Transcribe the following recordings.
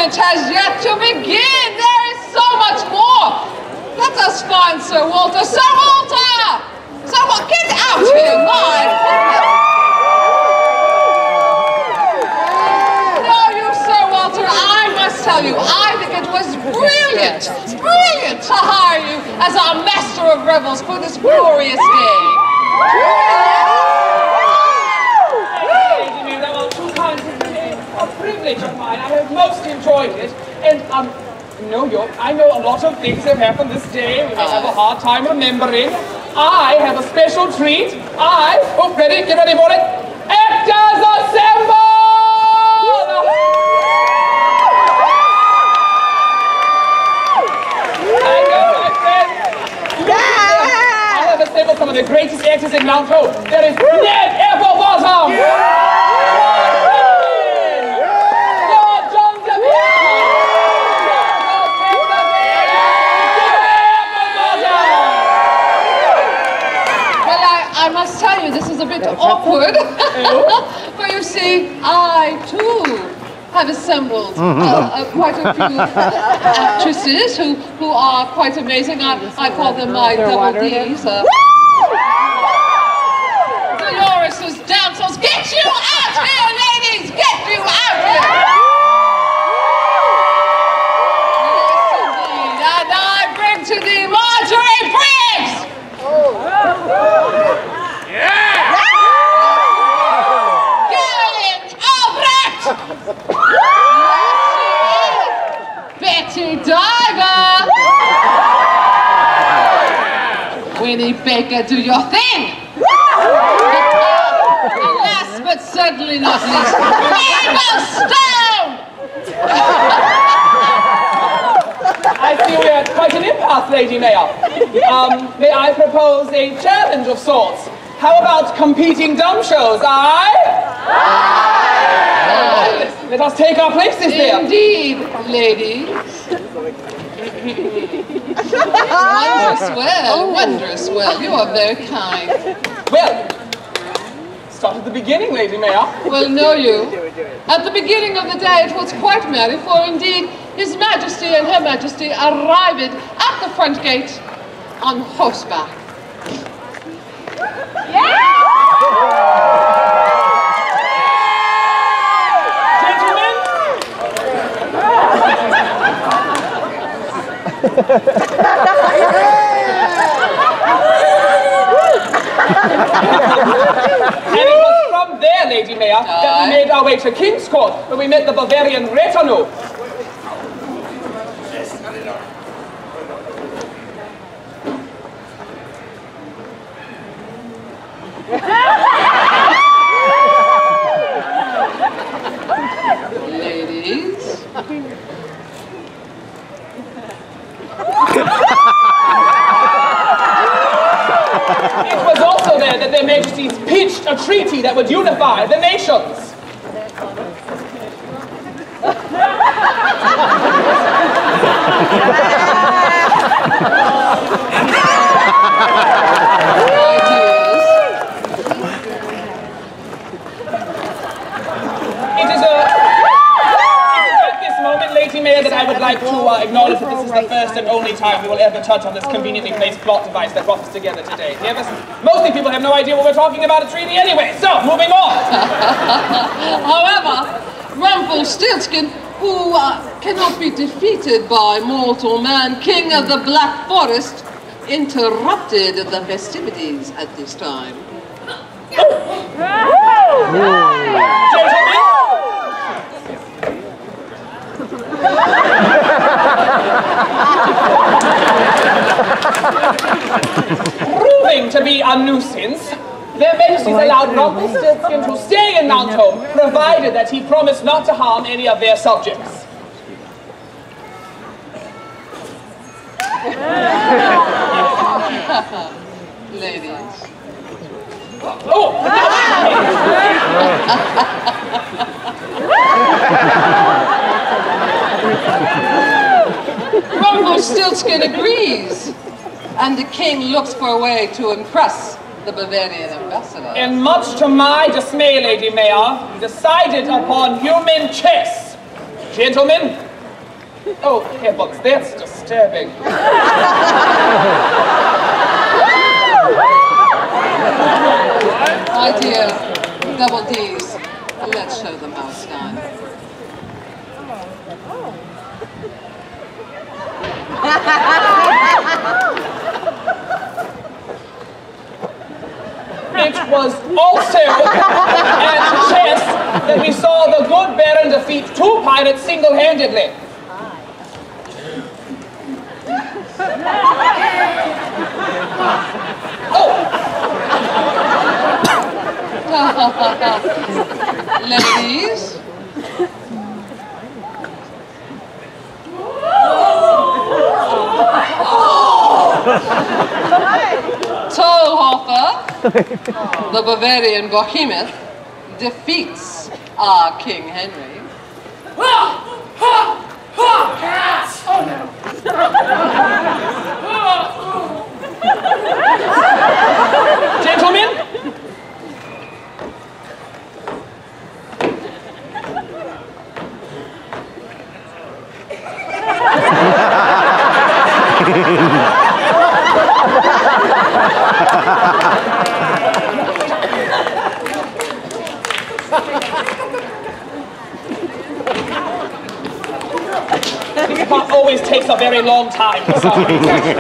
tournament has yet to begin. There is so much more. Let us find Sir Walter. Sir Walter! Sir Walter, get out here, my goodness. No, you, Sir Walter, I must tell you, I think it was brilliant to hire you as our master of revels for this glorious day. A privilege of mine. I have most enjoyed it. And, I know a lot of things have happened this day. We may have a hard time remembering. I have a special treat. Ready? Get ready for it. Actors assemble! I know, my friends. I have assembled some of the greatest actors in Mount Hope. There is Ned Applebottom! I must tell you, this is a bit awkward. For you see, I too have assembled quite a few actresses who are quite amazing. I call them my double Ds. Dolores's damsels, get you out here, ladies! Get you out here! Yes, indeed. And I bring to thee Marjorie Briggs! Betty Diver! Winnie Baker, do your thing! And last but certainly not least, Mabel Stone! I see we are quite an impasse, Lady Mayor. May I propose a challenge of sorts? How about competing dumb shows, Let us take our places there. Indeed, ladies. Wondrous well. You are very kind. Well, start at the beginning, Lady Mayor. Well, know you. At the beginning of the day it was quite merry, for indeed His Majesty and Her Majesty arrived at the front gate on horseback. And it was from there, Lady Mayor, that we made our way to King's Court, where we met the Bavarian retinue. Ladies. It was also there that their Majesties pitched a treaty that would unify the nations. It is at this moment, Lady Mayor, that I would like to acknowledge that this is the first and only time we will ever touch on this conveniently placed plot device that brought us together today. Mostly people have no idea what we're talking about a treaty anyway, so moving on. However, Rumpelstiltskin, who cannot be defeated by mortal man, King of the Black Forest, interrupted the festivities at this time. Proving to be a nuisance, their Majesties allowed Rumpelstiltskin to stay in Mount Hope, provided that he promised not to harm any of their subjects. Ladies. Rumpelstiltskin agrees, and the king looks for a way to impress the Bavarian ambassador. And much to my dismay, Lady Mayor, he decided upon human chess. Gentlemen, Oh, heavens, that's disturbing. My dear, double D's, let's show them how it's done. It was also at chess that we saw the good Baron defeat 2 pirates single-handedly. Ladies. Tollhofer, the Bavarian behemoth, defeats our King Henry. Cats! Oh no! Gentlemen, this part always takes a very long time for some reason. Anger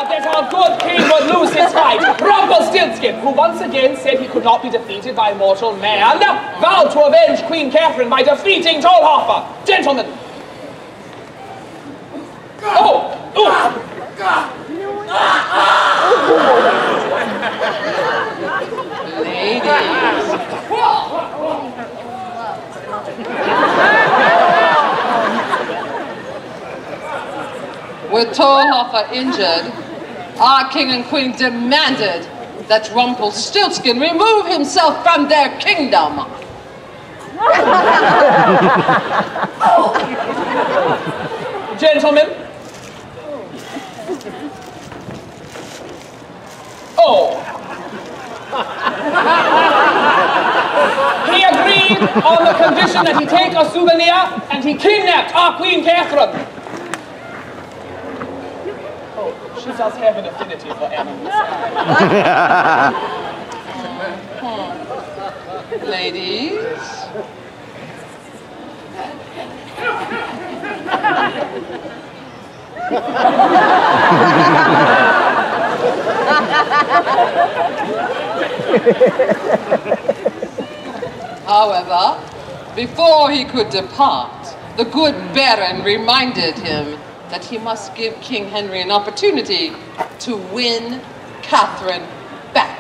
that our good king would lose his fight. Rumpelstiltskin, who once again said he could not be defeated by mortal man, vowed to avenge Queen Catherine by defeating Tollhofer. Gentlemen. Oh! Ladies. With Tollhofer injured, our king and queen demanded that Rumpelstiltskin remove himself from their kingdom. Gentlemen. Oh. He agreed on the condition that he take a souvenir, and he kidnapped our Queen Catherine. Oh, she does have an affinity for animals. Ladies. However, before he could depart, the good Baron reminded him that he must give King Henry an opportunity to win Catherine back.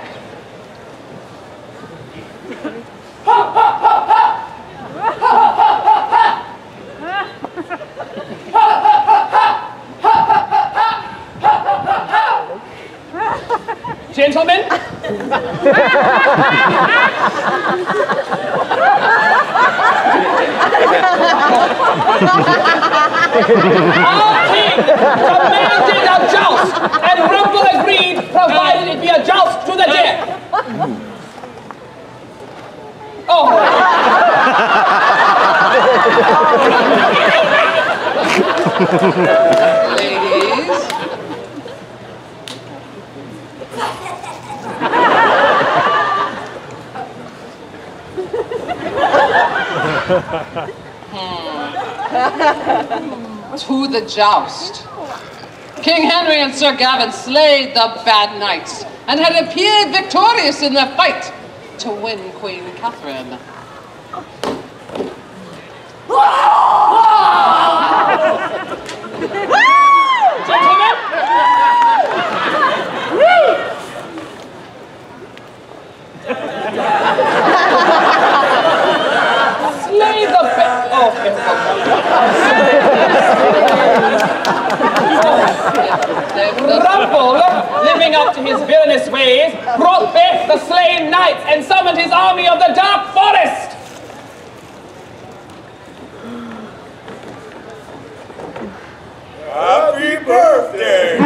Gentlemen, our king demanded a joust, and Rumple agreed, provided it be a joust to the death. Oh. Ladies. To the joust. King Henry and Sir Gavin slayed the bad knights and had appeared victorious in their fight to win Queen Catherine. Gentlemen, slay the Rumple, living up to his villainous ways, brought back the slain knights and summoned his army of the Dark Forest. Happy birthday!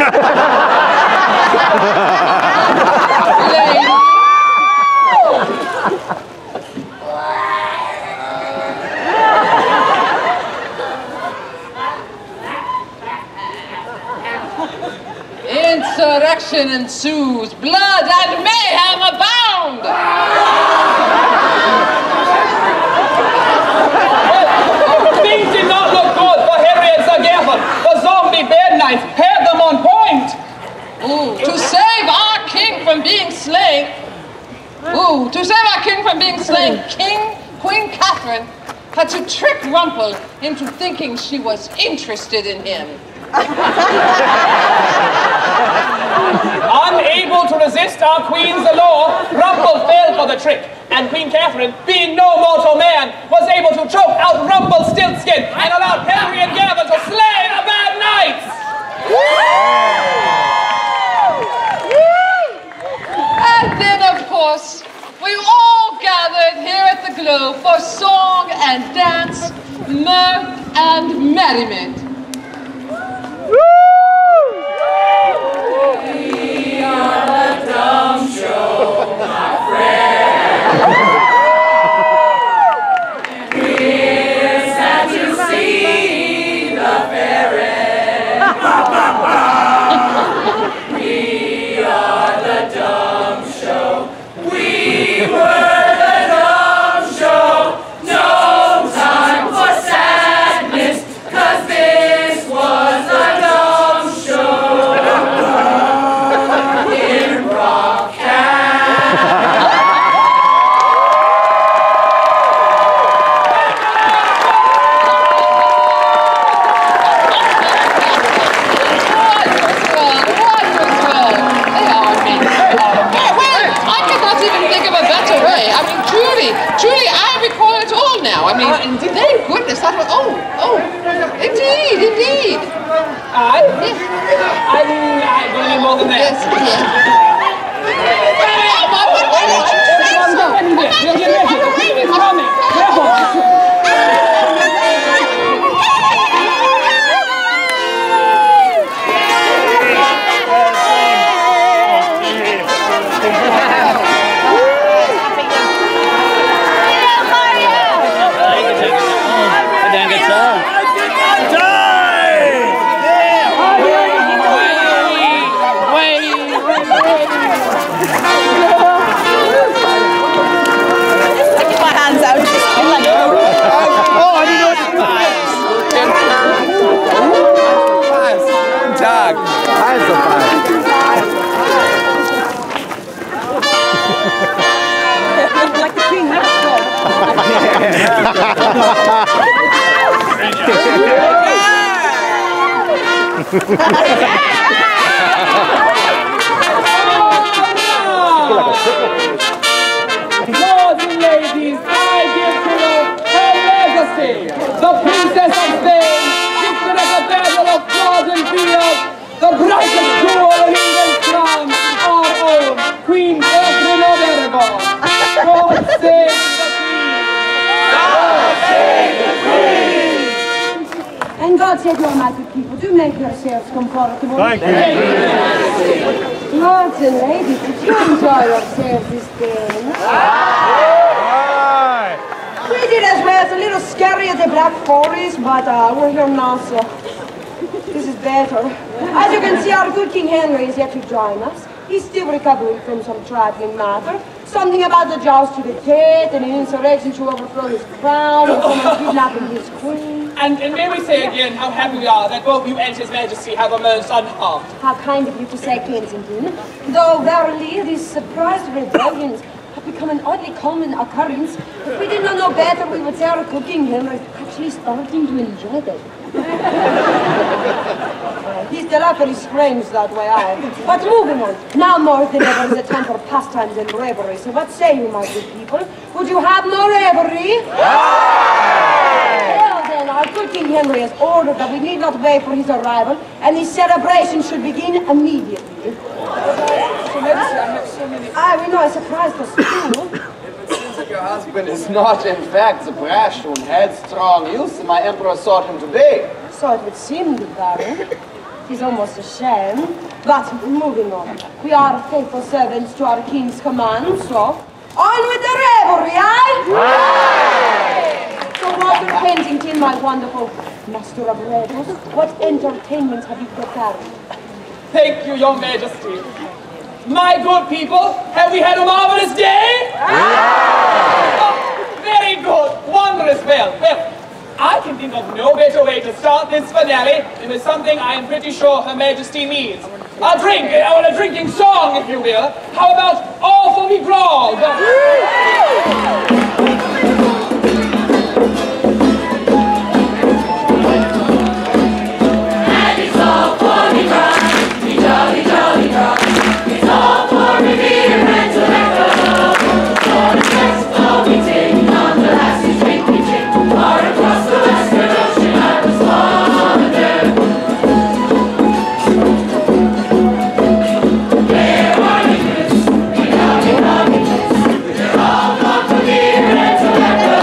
Insurrection ensues. Blood and mayhem abound. Things did not look good for Henry and Sir Gerford. The zombie bed knights had them on point. Ooh, to save our king from being slain. Queen Catherine had to trick Rumpel into thinking she was interested in him. Unable to resist our queen's allure, Rumpel fell for the trick, and Queen Catherine, being no mortal man, was able to choke out Rumpelstiltskin and allowed Henry and Gavin to slay the bad knights. And then, of course, we all gathered here at the Globe for song and dance, mirth and merriment. We are the dumb show, my friend. We're sad to see the ferret. We are the dumb show. We were the dumb show. No time for sadness, 'cause this was the dumb show. Truly, I recall it all now. I mean, thank goodness. That was, indeed. I'm going to need more than that. Yes. Lords and ladies, I give to you Her Majesty, the Princess of Spain, gifted at the battle of Claws and Field, the brightest jewel in England's crown, our own Queen Catherine of Aragon. God save the Queen! God save the Queen! And God save you all, my good people. Do make yourselves comfortable. Thank you. Lords and ladies, did you enjoy yourselves this day? Aye. We did as well. It's a little scary at the Black Forest, but we're here now, so this is better. As you can see, our good King Henry is yet to join us. He's still recovering from some trifling matter. Something about the joust to the death and an insurrection to overthrow his crown and someone kidnapping his queen. And may we say again how happy we are that both you and His Majesty have emerged unharmed. How kind of you to say, Kensington. Though verily these surprise rebellions have become an oddly common occurrence. If we did not know better, we would say our cooking him is actually starting to enjoy it. He's delightfully strange that way, But moving on. Now more than ever is a time for pastimes and revelry. So what say you, my good people? Would you have more revelry? Well then, our good King Henry has ordered that we need not wait for his arrival, and his celebration should begin immediately. We know, I surprised us too. Your husband is not, in fact, the brash and headstrong youth my emperor thought him to be. So it would seem, the Baron. He's almost a shame. But moving on. We are faithful servants to our king's command, so on with the revelry, aye? So Walter Kensington, my wonderful master of revels, what entertainments have you prepared? Thank you, Your Majesty. My good people, have we had a marvelous day? Oh, very good, wondrous. Well, I can think of no better way to start this finale than with something I am pretty sure Her Majesty needs. A drink, or a drinking song, if you will. How about All for Me Grog? And it's all for me grog, me jolly, jolly grog. It's all for me beer and tobacco. For the sex of me ting on the lassie's drinking gin. Far across the western ocean I was wandered. There are the goods, we got the goods. They're all gone for beer and tobacco.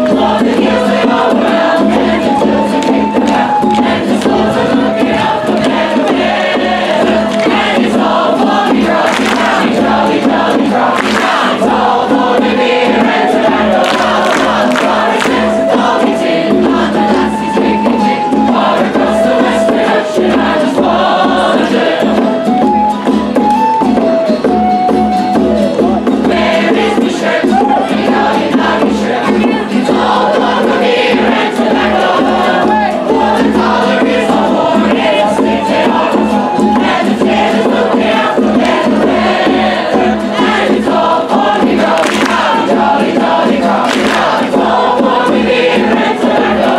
For the hills they all were out, and the hills they kicked them out. And the schools are looking out for better weather. And it's all for me grog, jolly, jolly, jolly grog. It's all for the beer and tobacco. For the sex of me ting on the lassie's drinking gin. Far across the western ocean I just wandered. Where is the shirt? The naughty shirt. It's all for beer and tobacco. For the collar is all worn and the sleeves they are full. And the tail is looking out for better weather. And it's all for me grog, jolly, jolly, jolly grog. It's all for me beer and tobacco.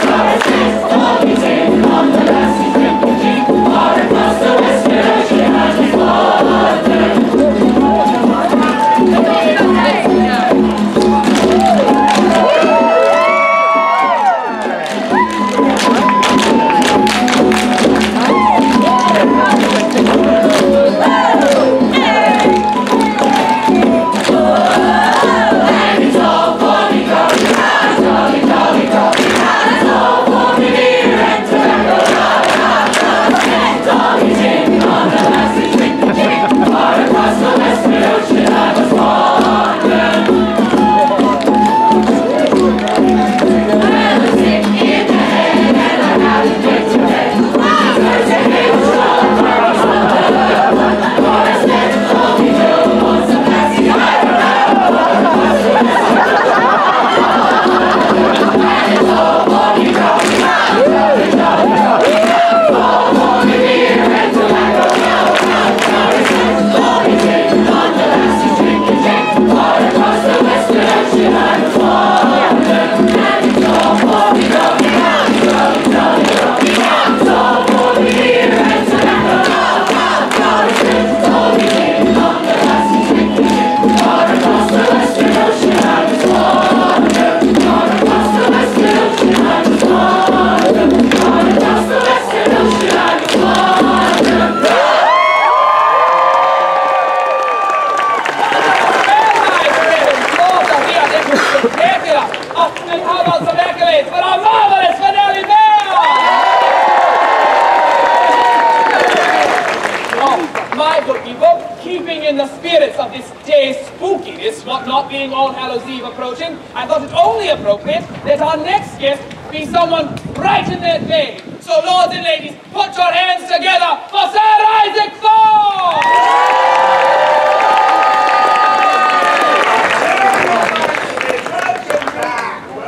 For the sex of me ting on the lassie's drinking gin. Far across the western ocean I just wandered. And it's all for me grog, jolly, jolly grog. It's all for me beer and tobacco. It's all me ting on the lassie's drinking gin. Far across the western ocean I was wandered. Well, it's sick in the head and I haven't get to bed. Because the head was wrong, for me slumber. For I slept all me Joe wants a passy across the western and it's all for me grog, jolly, jolly grog. It's all for me beer and tobacco. For the sex of me ting on the lassie's drinking gin. Far across the western ocean I was wandered. And it's all for me grog, jolly, jolly grog. It's all for me beer and tobacco. For the sex of me ting on the lassie's drinking gin. Far across the western ocean I was wandered. Far across the western ocean I was wandered. Far across the western ocean I was wandered. And how about some accolades for our marvelous finale there? Oh, my good people, keeping in the spirits of this day's spookiness, not being All Hallows Eve approaching, I thought it only appropriate that our next guest be someone right in that vein. So, lords and ladies, put your hands together for Sir Isaac Fawlkes!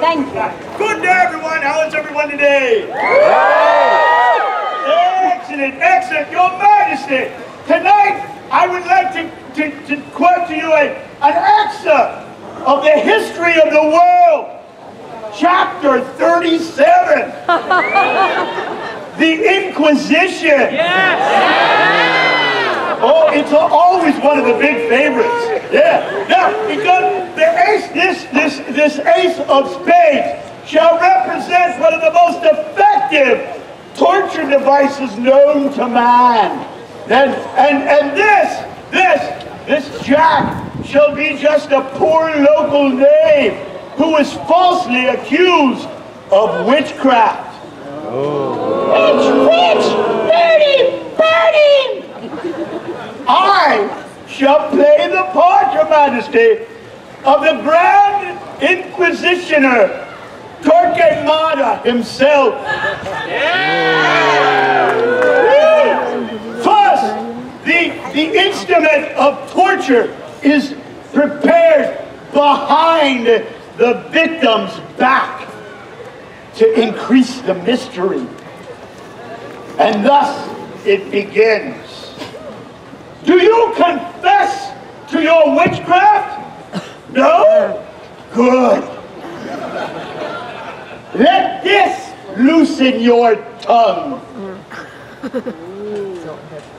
Thank you. Good day, everyone. How is everyone today? Excellent, excellent. Your Majesty, tonight I would like to quote to you an excerpt of the history of the world, chapter 37. The Inquisition. Yes! Oh, it's always one of the big favorites. Yeah. Now, because the ace, this ace of spades shall represent one of the most effective torture devices known to man. And this jack shall be just a poor local knave who is falsely accused of witchcraft. Witch! Burn him! I shall play the part, Your Majesty, of the Grand Inquisitioner, Torquemada himself. instrument of torture is prepared behind the victim's back to increase the mystery. And thus it begins. Do you confess to your witchcraft? No? Good. Let this loosen your tongue.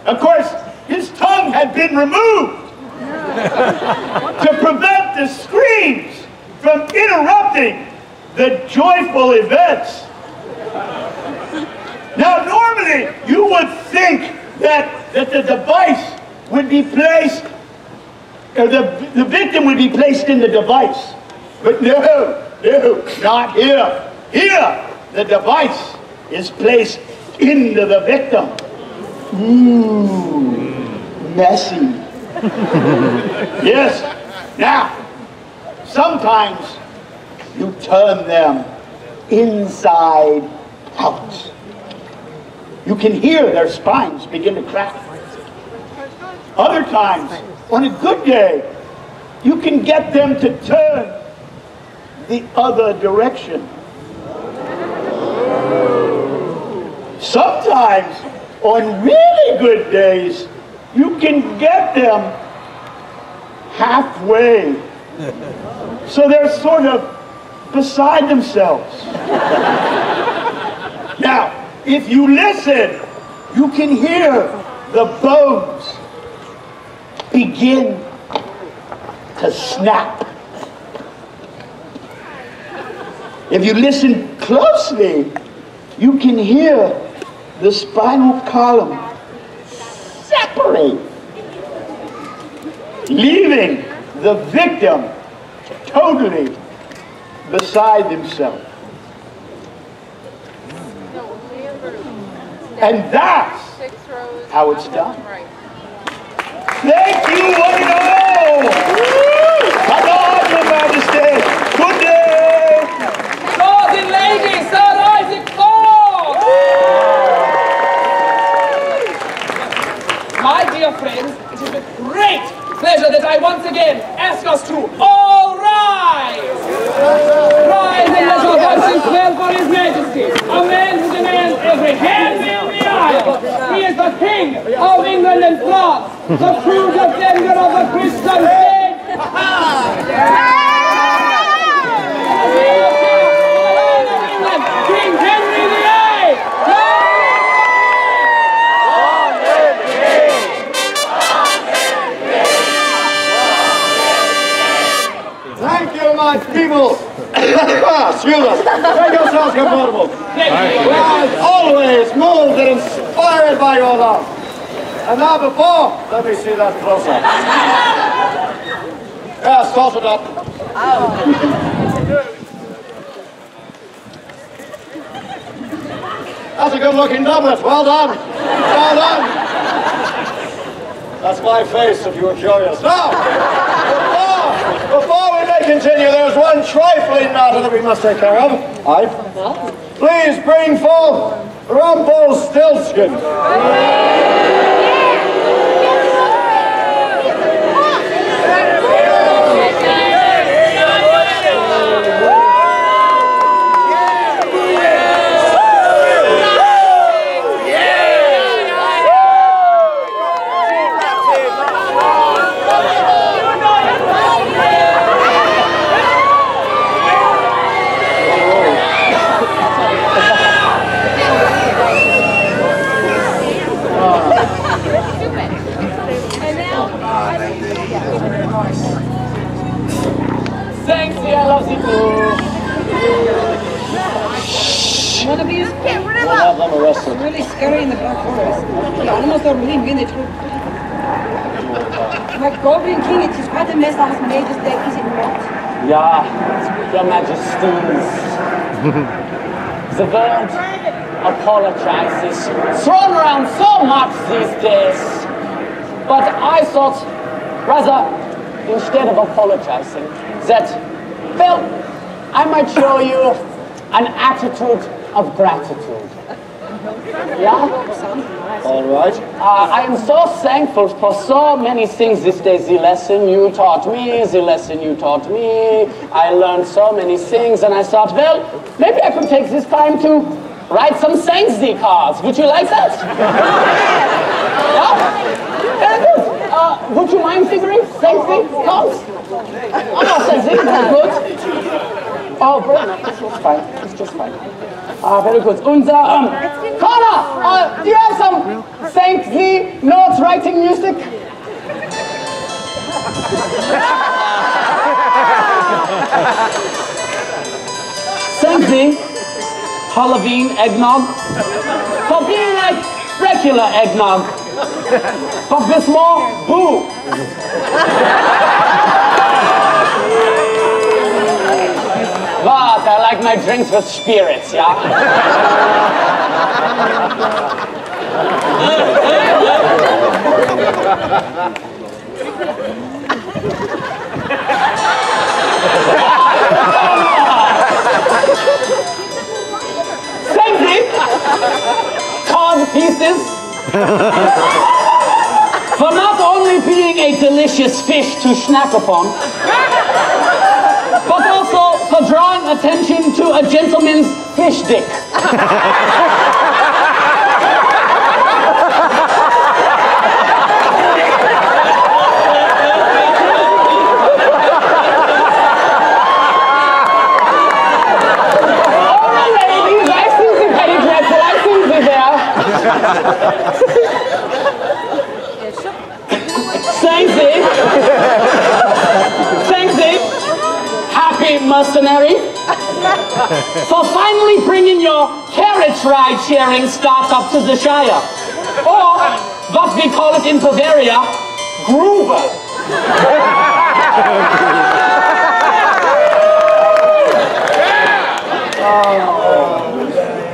Of course, his tongue had been removed to prevent the screams from interrupting the joyful events. Now, normally, you would think that the device would be placed, or the victim would be placed in the device. But no, not here. Here, the device is placed into the victim. Ooh, messy. Yes. Now, sometimes you turn them inside out. You can hear their spines begin to crack. Other times, on a good day, you can get them to turn the other direction. Sometimes, on really good days, you can get them halfway. So they're sort of beside themselves. Now, if you listen, you can hear the bones begin to snap. If you listen closely, you can hear the spinal column separate, leaving the victim totally beside himself. And that's how it's done. Thank you, one and all. Come on, Your Majesty. Good day. Lords and ladies, Sir Isaac Fawlkes! My dear friends, it is with great pleasure that I once again ask us to all rise! Rise and let your voices swell for His Majesty, a man who demands every hand in the aisle. He is the King of England and France, the true defender of the Christian faith. King Henry VIII! Thank you, my people. Excuse us. Make yourselves comfortable. We are as always moved and inspired by your love. And now before, let me see that closer. Yes, toss it up. That's a good-looking doublet. Well done. Well done. That's my face, if you were curious. Now, before we may continue, there's one trifling matter that we must take care of. Please bring forth Rumpelstiltskin. Thanks, I love you too. One of these, get rid of I'm arrested. It's really scary in the Black Forest. The animals don't really mean it. My Goblin King, it is quite a mess that has made this day, is it not? Yeah, Your Majesties. The word apologize is thrown around so much these days. But I thought, rather, instead of apologizing, that, well, I might show you an attitude of gratitude. Yeah? All right. I am so thankful for so many things this day. The lesson you taught me, the lesson you taught me. I learned so many things, and I thought, well, maybe I could take this time to write some thanks thee cards. Would you like that? Yeah? Very good. Would you mind figuring thanks thee cards? Oh, thanks thee. Very good. Oh, brilliant. This was fine. It's just fine. Very good. And, Connor, do you have some thank thee notes writing music? Thank thee, Halloween eggnog, for being like regular eggnog. But with more boo. But I like my drinks with spirits, yeah? Thank you, cod pieces, for not only being a delicious fish to snack upon, but also for drawing attention to a gentleman's fish dick. Oh, ladies, I see the petty dreadful, I see the there. Thanks, Dave. Thanks, Dave. Happy mercenary, for finally bringing your carriage ride sharing startup to the Shire, or what we call it in Bavaria, Gruber.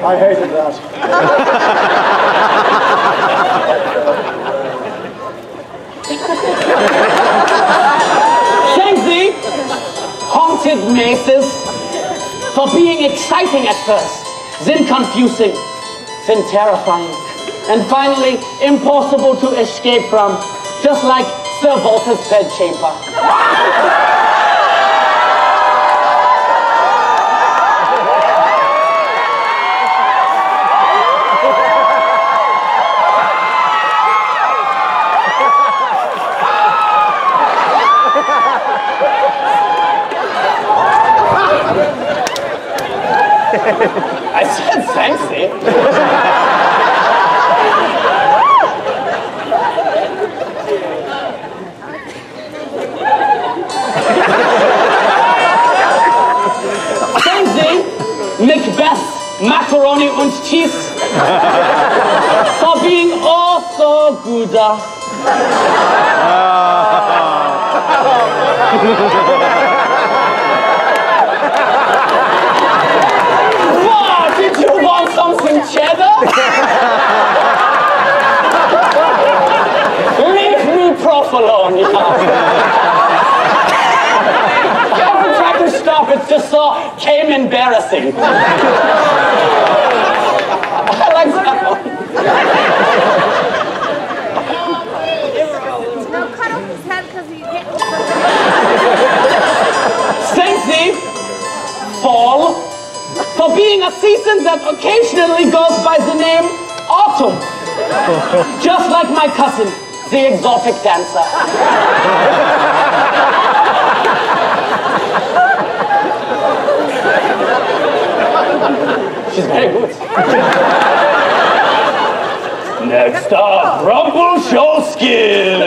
I hated that. Thanks, thee, haunted mazes, for being exciting at first, then confusing, then terrifying, and finally impossible to escape from, just like Sir Walter's bedchamber. I said fancy. Fancy, Macbeth, macaroni und cheese, for being oh so good. Did you want something cheddar? Leave me prof alone, yeah. Every time to stop, it's just so embarrassing. I like that one. No, cut off his head because he can't. Thanksy, fall, for being a season that occasionally goes by the name Autumn. Just like my cousin, the exotic dancer. She's very good. Next up, Rumpelstiltskin.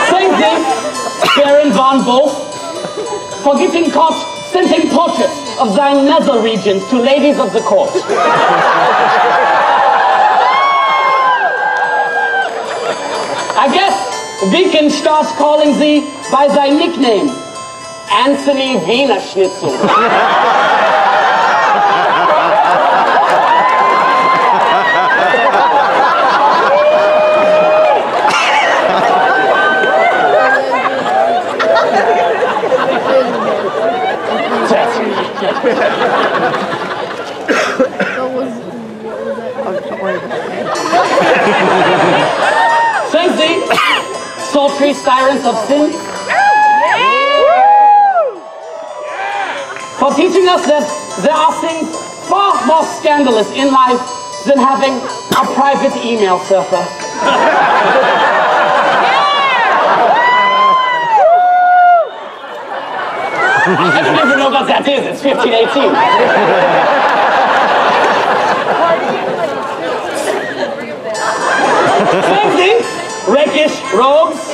Same thing, Baron von Both, for getting caught sending portraits of thy nether regions to ladies of the court. I guess we can start calling thee by thy nickname, Anthony Wiener Schnitzel. Thursday, Sultry Sirens of Sin. For teaching us that there are things far more scandalous in life than having a private email server. I don't even know what that is. It's 1518. Same thing, Rakish rogues.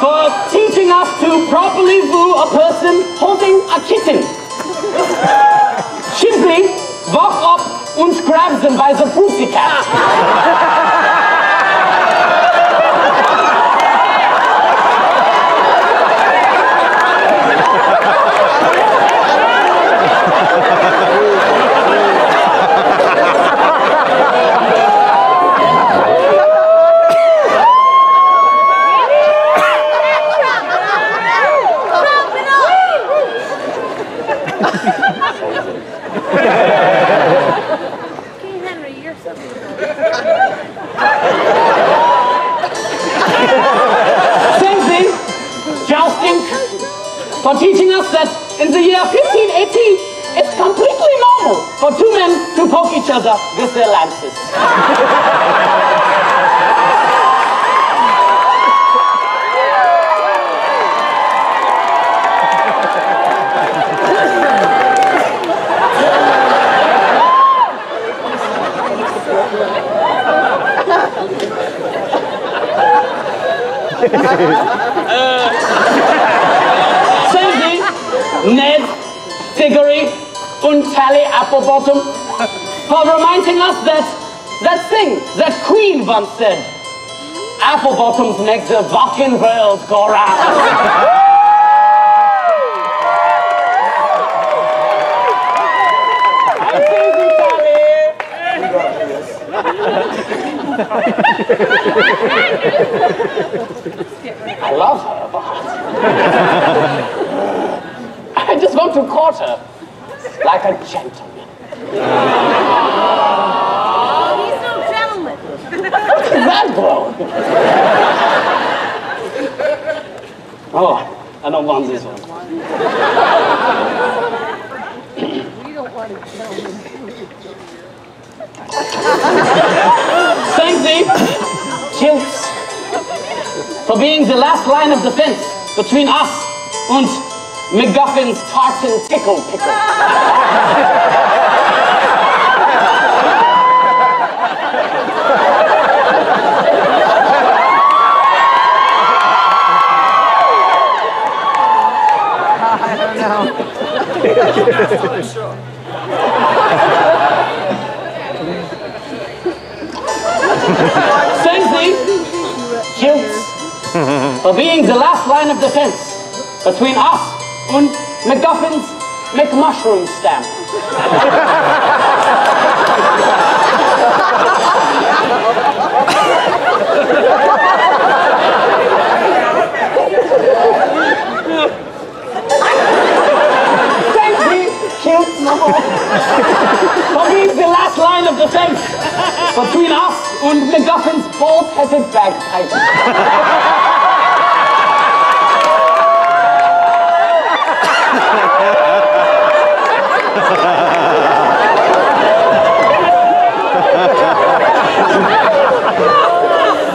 For teaching us to properly woo a person holding a kitten. Simply walk up and grab them by the pussycat. For teaching us that in the year 1518, it's completely normal for two men to poke each other with their lances. Ned, Tiggery, and Tally Applebottom for reminding us that thing that Queen once said, Applebottoms make the fucking world go round. I'm crazy, Tally. I love her, but I just want to court her like a gentleman. He's no gentleman. What is that blow? Oh, I don't want this one. We don't want a gentleman. Thank thee, Kilts, for being the last line of defense between us and McGuffin's Tartan Tickle Pickle. I don't know. Thank thee, Kilts, for being the last line of defense between us and McGuffin's McMushroom stamp. Thank you, cute. For being the last line of defense between us and McGuffin's bald-headed bagpipe.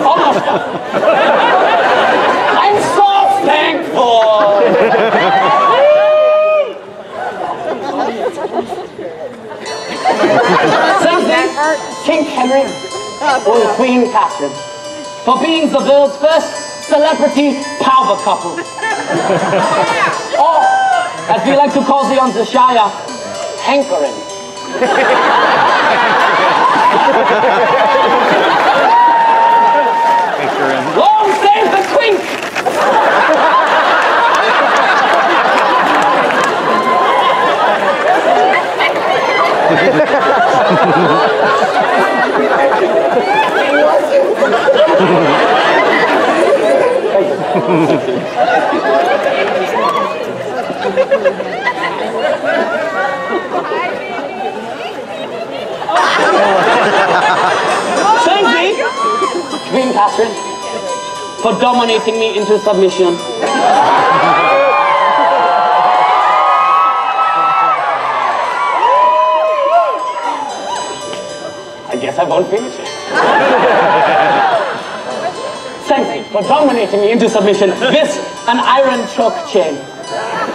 Almost done. I'm so thankful. Thursday, King Henry and Queen Catherine for being the world's first celebrity power couple. Or, as we like to call the on the Shire, hankering. Long save the twink! Thank you, Queen Catherine, for dominating me into submission. I guess I won't finish it. Thank you for dominating me into submission. This, an iron choke chain.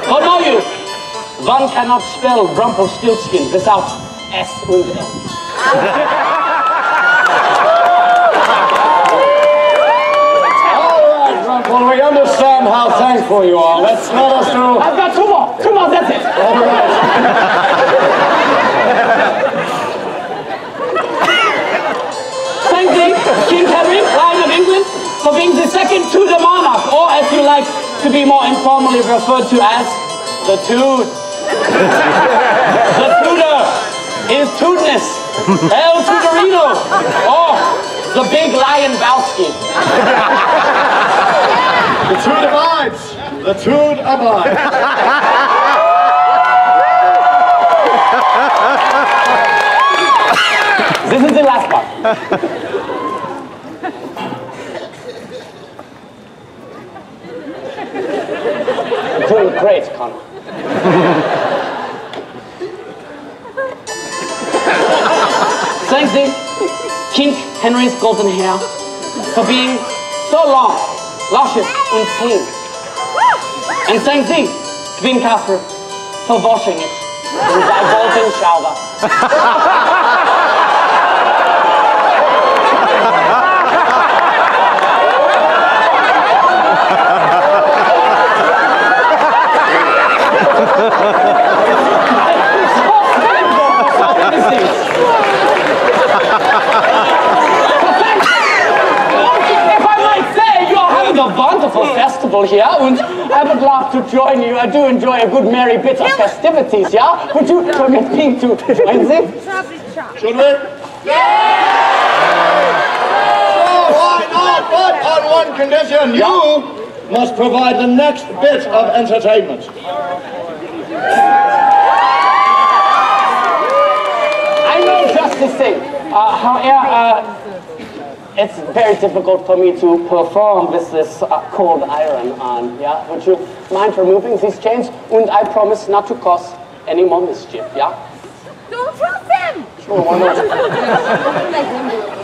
Oh no, you! One cannot spell Rumpelstiltskin without S and L. Well, we understand how thankful you are. Let us do... I've got two more. Two more, that's it. All right. Thank thee, King Henry, Lion of England, for being the second Tudor monarch, or as you like to be more informally referred to as the Tude. The Tudor is Tudness, El Tudorino, or the Big Lion Bowski. The Tude abides. The Tude abides. This is the last part. Doing great, Connor. Thanks thee, King Henry's golden hair, for being so long, luscious and pink. And thanks thee, Queen Catherine, for washing it in thy golden shower. A wonderful festival here, and I would love to join you. I do enjoy a good merry bit of festivities, yeah? Would you permit me to join them? Should we? Yeah! Oh, why not? But on one condition, you must provide the next bit of entertainment. I know just the thing. However, it's very difficult for me to perform with this cold iron on, yeah? Would you mind removing these chains? And I promise not to cause any more mischief, yeah? Don't trust him! Sure, why not?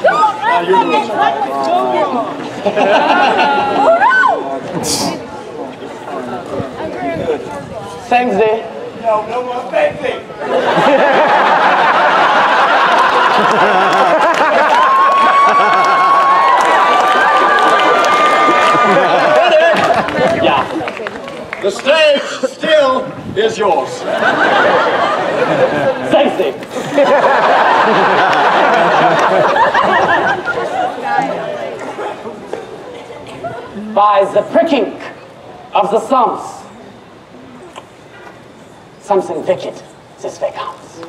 Don't trust him! Thanks, Dee. No more thanking. Yeah. The stage still is yours. Thanks, Dee. By the pricking of the thumbs, something wicked this way comes.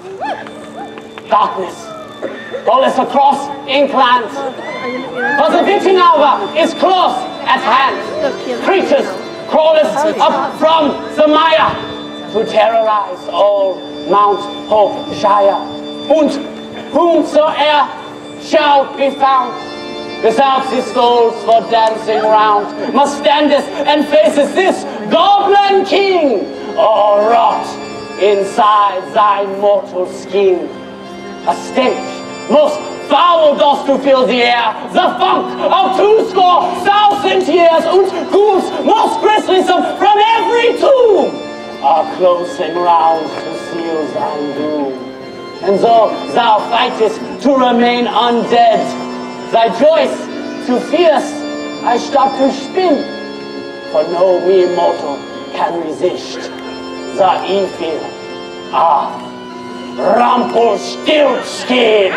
Darkness, all is across England. For the witching hour is close at hand. Creatures crawleth up from the mire to terrorize all Mount Hope Shire. And whomsoe'er shall be found without his souls for dancing round must standeth and faces this goblin king, or rot inside thy mortal skin. A stench most foul doth to fill the air, the funk of 200,000 years, and ghouls most grisly from every tomb are closing round to seal thy doom. And though thou fightest to remain undead, thy choice too fierce, I start to spin, for no mere mortal can resist the evil of Rumpelstiltskin.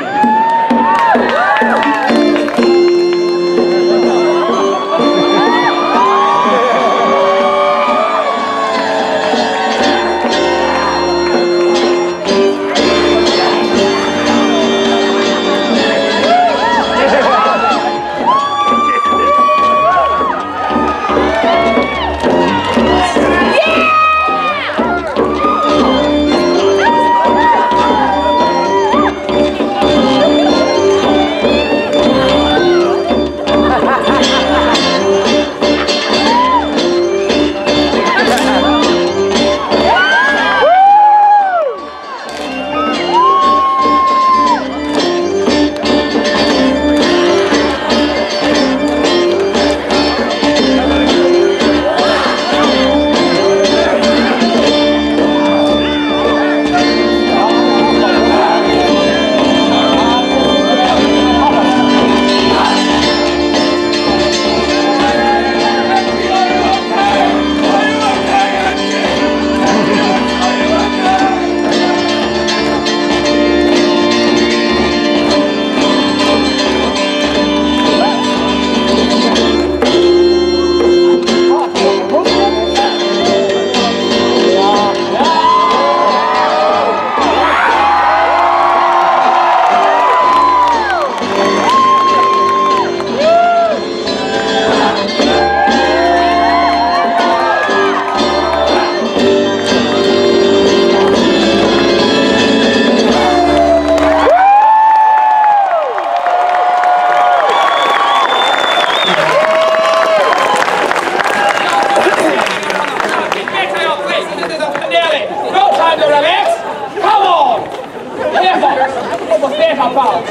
Revels! What was that about?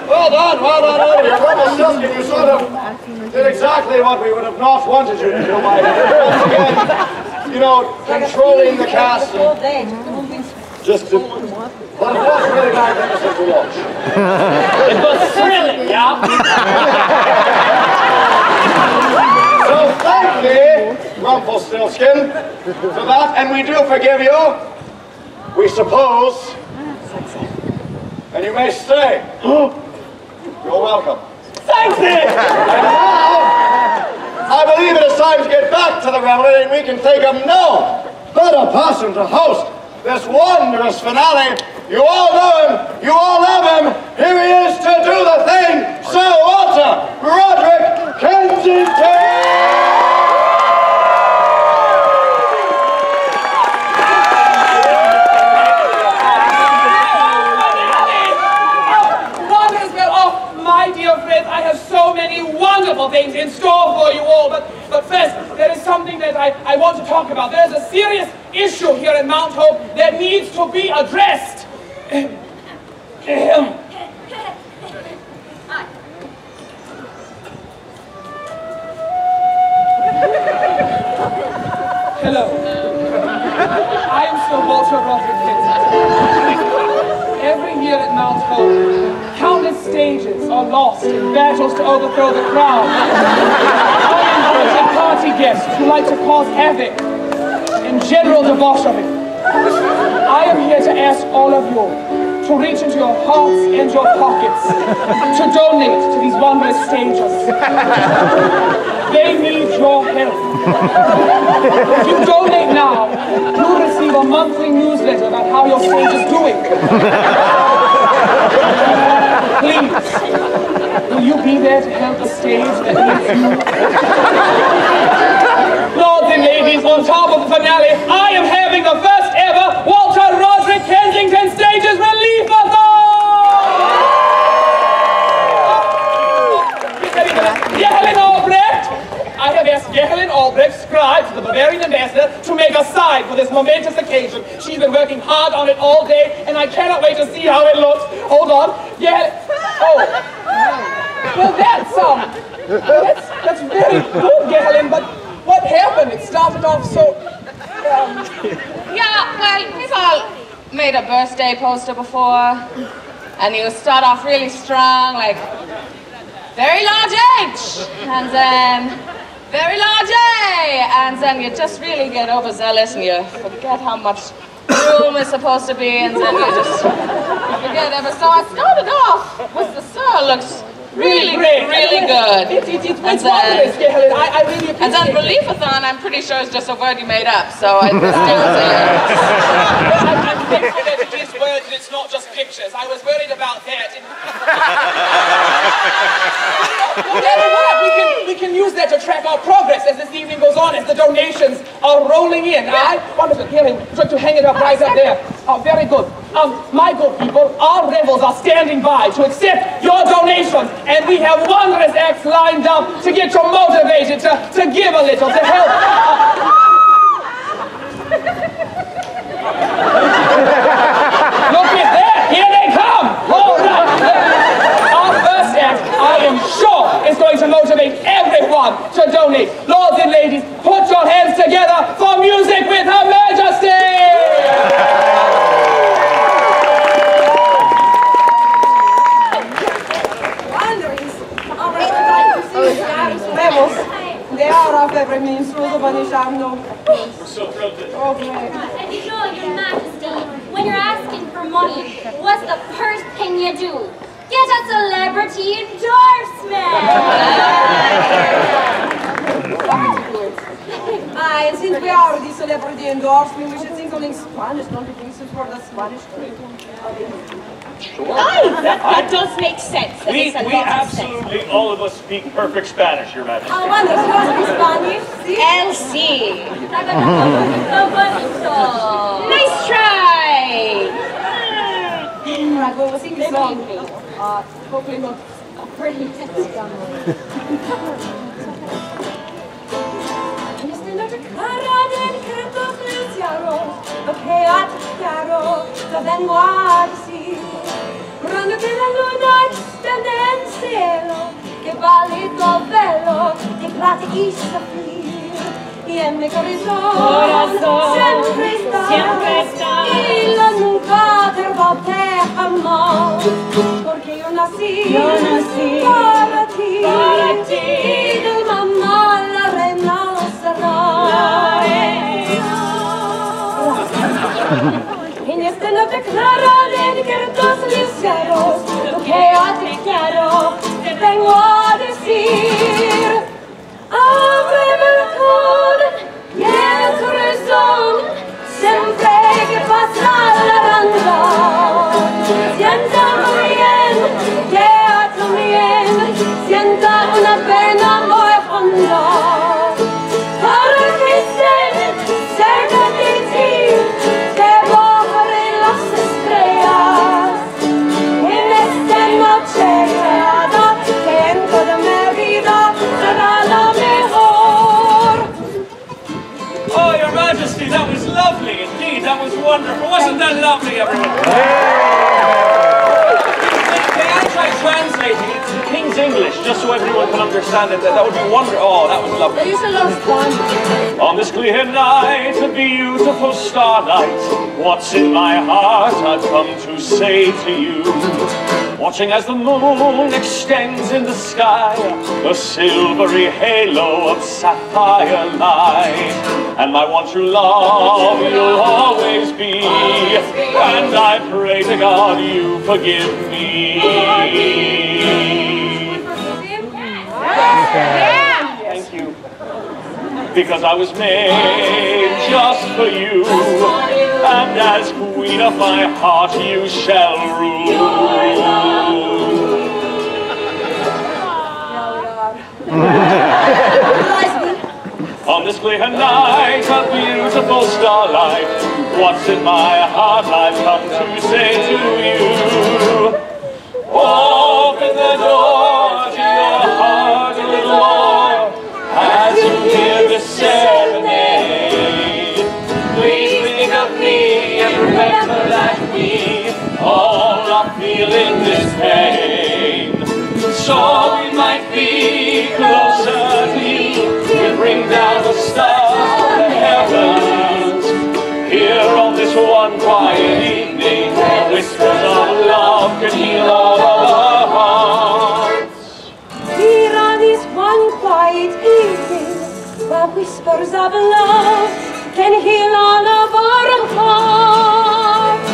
Well done, Ollie. Rumpelstiltskin, you sort of did exactly what we would have not wanted you to do by once again, you know, controlling the cast. Just to... But it was really magnificent to watch. It was thrilling, yeah? So thank you, Rumpelstiltskin, for that, and we do forgive you, we suppose. And you may stay. You're welcome. Thanks, Nick! And now, I believe it is time to get back to the revelry, and we can think of no better person to host this wondrous finale. You all know him, you all love him. Here he is to do the thing, Sir Walter Roderick Kensington! I have so many wonderful things in store for you all, but first, there is something that I want to talk about. There's a serious issue here at Mount Hope that needs to be addressed. Hello. I am Sir Walter Roderick Kensington. Every year at Mount Hope, countless stages are lost in battles to overthrow the crown. Uninvited party guests who like to cause havoc and general debauchery. I am here to ask all of you to reach into your hearts and your pockets to donate to these wondrous stages. They need your help. If you donate now, you'll receive a monthly newsletter about how your stage is doing. Please, will you be there to help a stage that needs you? Lords and ladies, on top of the finale, I am having the first ever Walter Roderick Kensington Stages Relief-a-thon! I have asked Gerlin Albrecht, scribe to the Bavarian ambassador, to make a sign for this momentous occasion. She's been working hard on it all day, and I cannot wait to see how it looks. Hold on. Gerlin. Oh. Well, that's very good, Gerlin, but what happened? It started off so... Yeah, well, we've all made a birthday poster before, and you start off really strong, like, very large H, and then very large A, and then you just really get overzealous and you forget how much room is supposed to be, and then you just forget ever. So I started off with the Sir looks really good. It's wondrous, Gerlin. I really appreciate it. And then Relief-a-thon, I'm pretty sure is just a word you made up, so I just do I'm thankful that it is words and it's not just pictures. I was worried about that. We can use that to track our progress as this evening goes on, as the donations are rolling in. Wonderful. Here, try to hang it up right up there. Oh, very good. My good people, our Revels are standing by to accept your donations, and we have wondrous acts lined up to get you motivated to give a little, to help. Look at that! Here they come! All right! Our first act, I am sure, is going to motivate everyone to donate. Lords and ladies, put your hands together for music with Her Majesty! Revels, they are off every means through the Banisham. We're so thrilled to... Okay. And you know, Your Majesty, when you're asking for money, what's the first thing you do? Get a celebrity endorsement! And since we are the celebrity endorsement, we should sing something Spanish, don't you think, since we're the Spanish people? That does make sense. We absolutely, all of us speak perfect Spanish, Your Majesty. I wonder, who speaks Spanish? LC. Nice try! Alright, well, we'll sing the song. Hopefully not. Okay, I io vengo a decir. Quando te la luna stende en cielo, que palito velo, de plata y zafir, y en mi corazón siempre está, y la nunca te va a amar, porque yo nací para ti, y de mamá la reina será. En esta noche clara dedicar los luceros, lo que a ti quiero, te vengo a decir. Ábreme el corazón y el corazón, siempre que pasa la banda. Sienta muy bien, que también sienta una pena muy honda. Para que estén cerca de ti, te bajaré las estrellas. En esta noche creada, que en toda mi vida será la mejor. Oh, Your Majesty, that was lovely indeed. That was wonderful. Wasn't that lovely, everyone? May I try translating it to King's English, just so everyone can understand it? That would be wonderful. Oh, that was lovely. Use the last one. On this clear night, a beautiful starlight, what's in my heart I've come to say to you. Watching as the moon extends in the sky, a silvery halo of sapphire light. And my one true love you'll always be, and I pray to God you forgive me. Thank you. Because I was made just for you, and as queen of my heart you shall rule. On this clear night, a beautiful starlight, what's in my heart I've come to say to you. Open the door to your heart a little more, as you hear this serenade. Please think of me and remember that we all are feeling this pain. So we might be closer to you. We bring down the stars from the heavens. Here on this one quiet evening, whispers of love can heal all of our hearts. Here on this one quiet evening, where whispers of love can heal all of our hearts.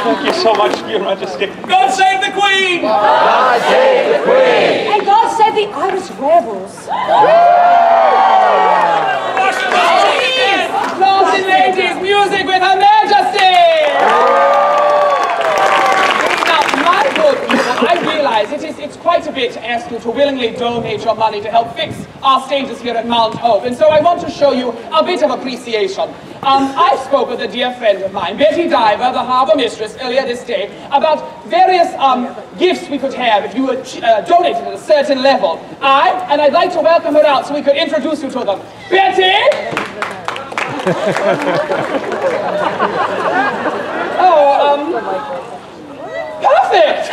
Thank you so much, Your Majesty. God save the Queen! God save the Queen! And God save the Irish Revels. Lords and ladies, music with Her Majesty! Now, my good people, I realize it's quite a bit to ask you to willingly donate your money to help fix our stages here at Mount Hope, and so I want to show you a bit of appreciation. I spoke with a dear friend of mine, Betty Diaper, the harbour mistress, earlier this day, about various gifts we could have if you were donated at a certain level. And I'd like to welcome her out so we could introduce you to them. Betty! Perfect!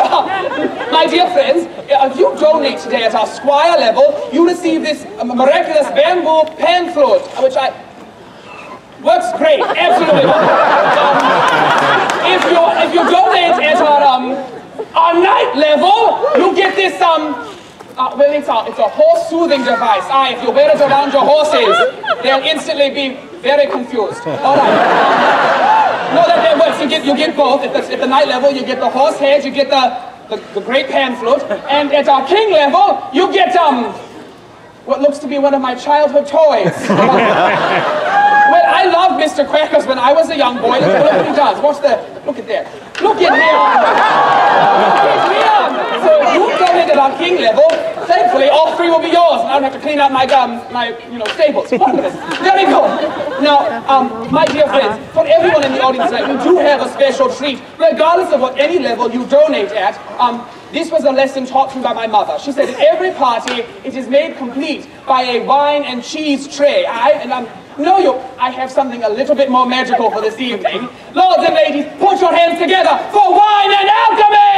My dear friends, if you donate today at our Squire level, you receive this miraculous bamboo pan flute, which works great, absolutely. If you donate at our night level, you get this well, it's a horse soothing device. If you wear it around your horses, they'll instantly be very confused. All right. No, that works. You get both. At the night level, you get the horse head, you get the great pan flute, and at our king level, you get what looks to be one of my childhood toys. Well, I loved Mr. Crackers when I was a young boy. Look what he does. Look at there. Look at him. Look at him. So you donated at our king level. Thankfully, all three will be yours, and I don't have to clean out my stables. Marvelous. Very good. Now, my dear friends, for everyone in the audience tonight, we do have a special treat. Regardless of what any level you donate at, this was a lesson taught to me by my mother. She said, at every party, it is made complete by a wine and cheese tray. I have something a little bit more magical for this evening. Lords and ladies, put your hands together for wine and alchemy!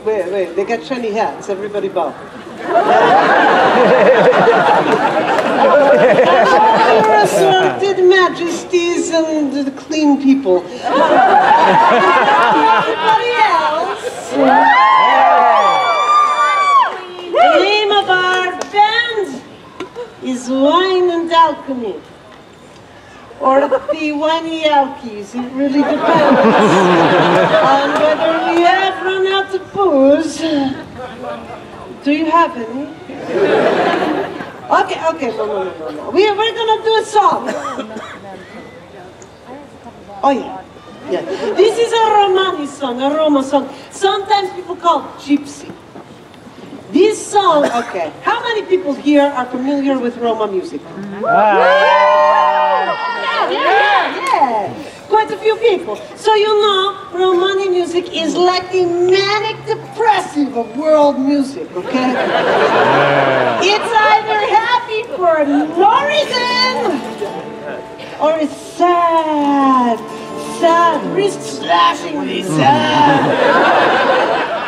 Wait, they got shiny hats. Everybody bow. Our assorted majesties and the clean people. Everybody else. The name of our band is Wine and Alchemy. Or the Winey Alkies, it really depends on whether we have run out of booze. Do you have any? Okay, no. We're gonna do a song. Oh yeah. This is a Romani song, a Roma song. Sometimes people call it gypsy. This song, okay. How many people here are familiar with Roma music? Yeah. Quite a few people. So you know, Romani music is like the manic depressive of world music, okay? It's either happy for no reason, or it's sad, wrist slashingly sad.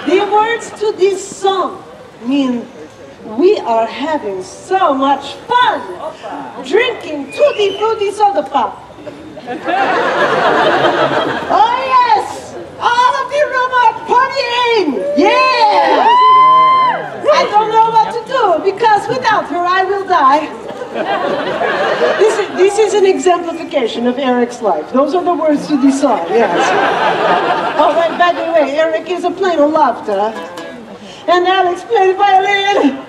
The words to this song mean we are having so much fun drinking tutti frutti soda pop. Oh yes! All of the room are partying! Yeah! I don't know what to do because without her I will die. This is an exemplification of Eric's life. Those are the words to the song, yes. Oh, wait, by the way, Eric is a plain of laughter. And Alex played violin.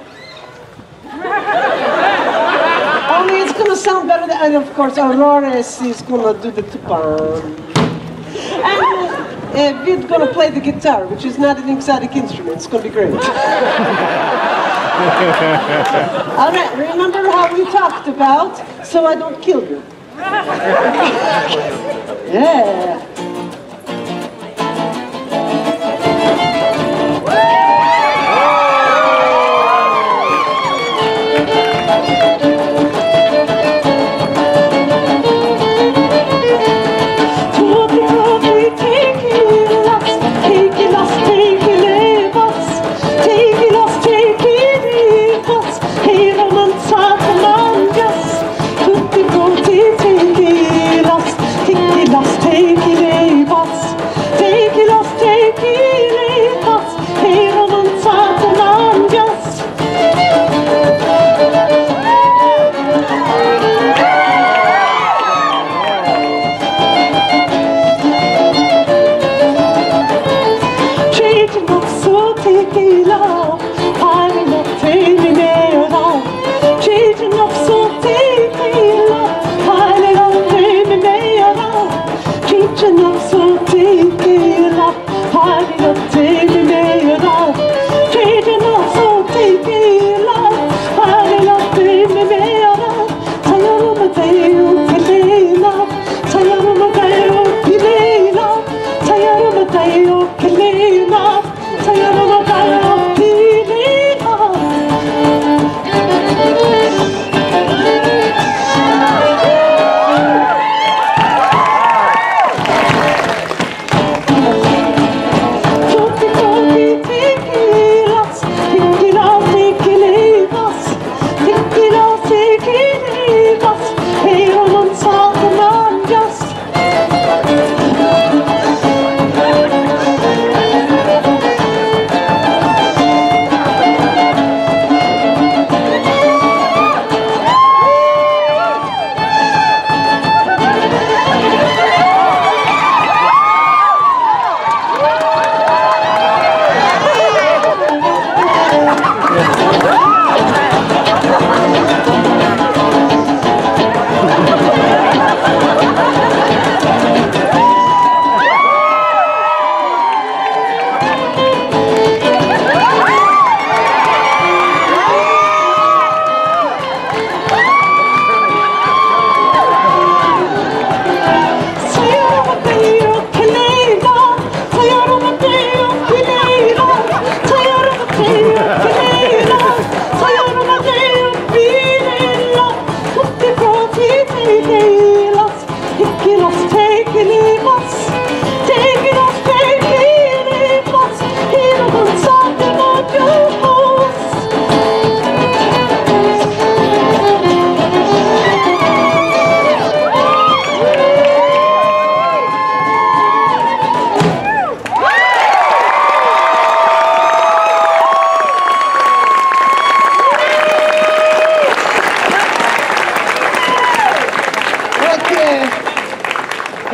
Only it's gonna sound better than, and of course Aurora is gonna do the tupan. And Vid's gonna play the guitar, which is not an exotic instrument. It's gonna be great. All right, remember how we talked about, so I don't kill you. Yeah. Take it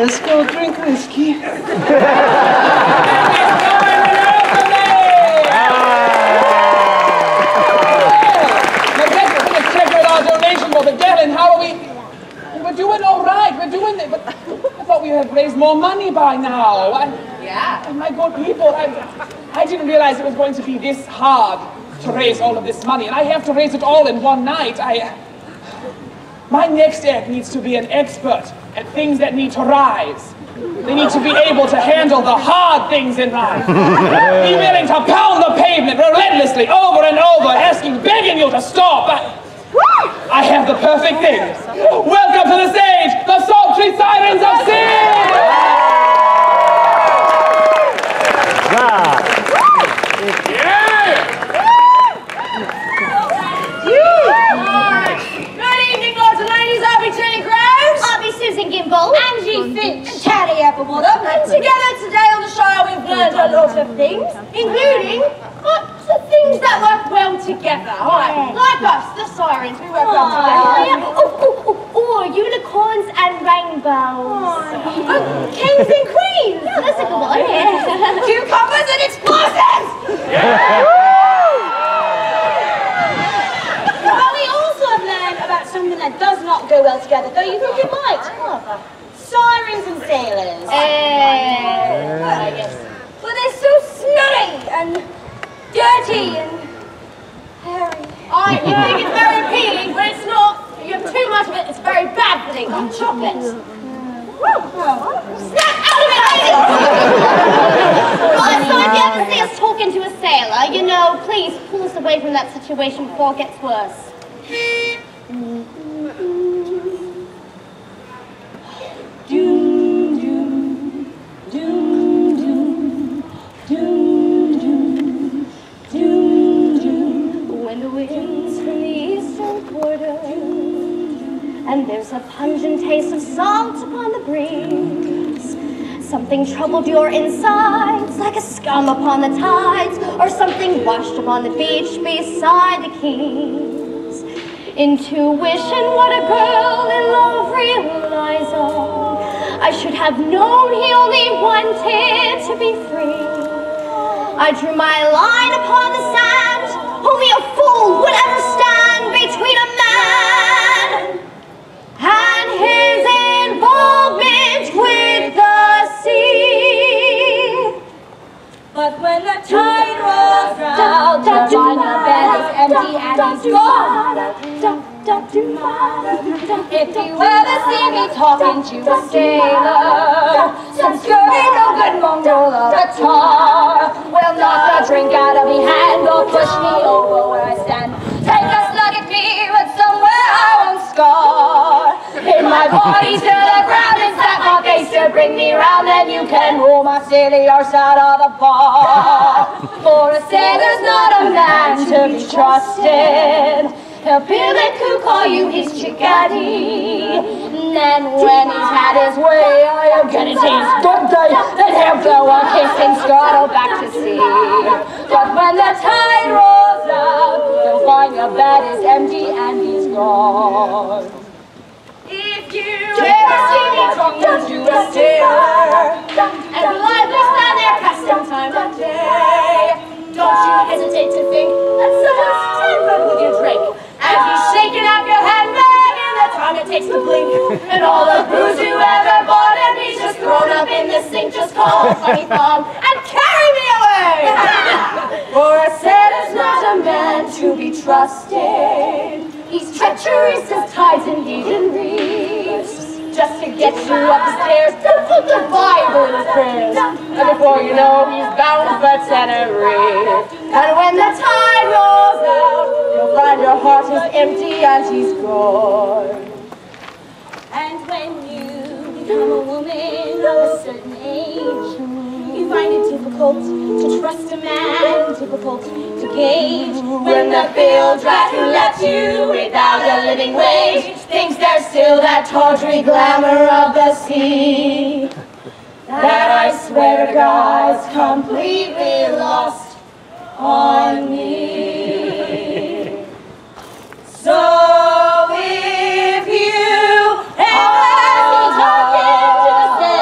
Let's go drink whiskey. How are we? We're doing all right. We're doing it. But I thought we had raised more money by now. Yeah. And my good people, I didn't realize it was going to be this hard to raise all of this money, and I have to raise it all in one night. My next act needs to be an expert at things that need to rise. They need to be able to handle the hard things in life. Be willing to pound the pavement relentlessly over and over, begging you to stop. I have the perfect thing. Welcome to the stage, the Sultry Sirens of Sin! Good evening, lords and ladies. I'll be Jenny Groves. I'll be Susan Gimble. Angie Finch. And Taddy Applewater. And together today on the show we've learned a lot of things, including the things that work well together. Like us, the sirens, we work well together. Or unicorns and rainbows. Kings and queens. That's a good one. Cucumbers and explosives. Well, we also have learned about something that does not go well together, though you think it might. Sirens and sailors. Yes. Well, they're so smelly and dirty and hairy. You think it's very appealing, but it's not. You have too much of it, it's very bad for things, like chocolate. Snap out of it, lady! So if you ever see us talking to a sailor, you know, please pull us away from that situation before it gets worse. When the wind's from the eastern quarter, and there's a pungent taste of salt upon the breeze. Something troubled your insides, like a scum upon the tides, or something washed upon the beach beside the quays. Intuition, what a girl in love realizes. I should have known he only wanted to be free. I drew my line upon the sand. Only a fool would ever stand between a man and his involvement with the sea. But when the tide rolls round, the final bed is empty and he's gone. If you ever see me talking to a sailor, some scurvy, no good mongrel of a tar will knock a drink out of me hand or push me over where I stand. Take a slug at me, but somewhere I won't scar. Hit my body to the ground and slap my face to bring me round. Then you can roll my silly arse out of the bar. For a sailor's not a man to be trusted. He'll pivot who call you his chickadee. And then when he's had his way, I'll get his hands good day. Then he'll blow a kiss and scuttle back to sea. But when the tide rolls out, you'll find your bed is empty and he's gone. If you ever see me talking to a sailor, and politely stand there past him time of day, don't you hesitate to think that someone's tampered with your drink. And he's shaking out your handbag in the time it takes to blink. And all the booze you ever bought, and he's just thrown up in the sink. Just call a funny thumb and carry me away. For a sailor's not a man to be trusted. He's treacherous as tides and Eden reefs. Just to get you up the stairs, don't put the Bible in his prayers. And before you know, he's bound for Tenerife. And when the tide rolls out, you'll find your heart is empty and he's gone. And when you become a woman of a certain age, you find it difficult to trust a man, difficult to gauge. When the bilge rat who left you without a living wage thinks there's still that tawdry glamour of the sea, that I swear to God's completely lost on me. So if you ever see talking to a sailor,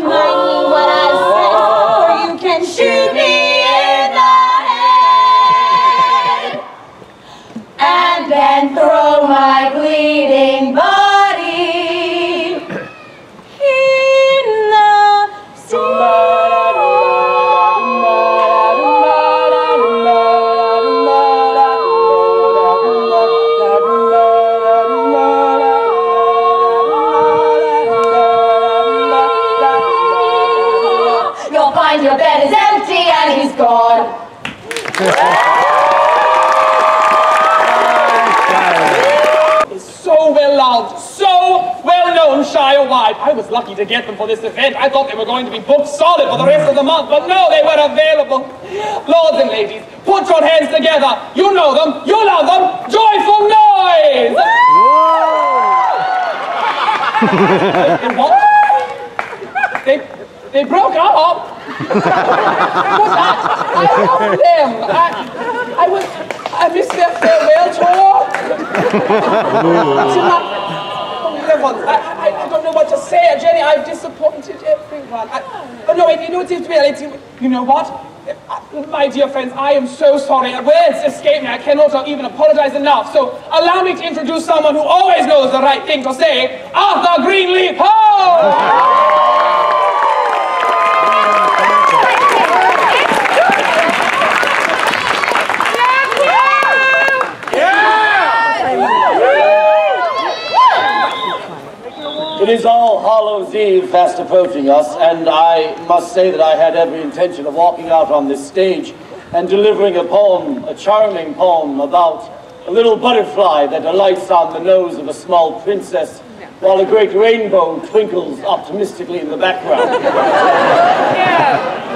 mind me what I said, or you can shoot me in the head, and then throw my bleeding body in the sea. Your bed is empty and he's gone. It's so well loved, so well known Shire-wide. I was lucky to get them for this event. I thought they were going to be booked solid for the rest of the month, but no, they were available. Lords and ladies, put your hands together. You know them, you love them. Joyful noise! What? They broke up. I love them. I missed their farewell tour. I don't know what to say, Jenny. I've disappointed everyone. But no, wait, you know, you know what? My dear friends, I am so sorry. Words escape me. I cannot even apologize enough. So allow me to introduce someone who always knows the right thing to say, Arthur Greenleaf. Ho! It is All Hallows Eve fast approaching us, and I must say that I had every intention of walking out on this stage and delivering a poem, a charming poem about a little butterfly that alights on the nose of a small princess while a great rainbow twinkles optimistically in the background.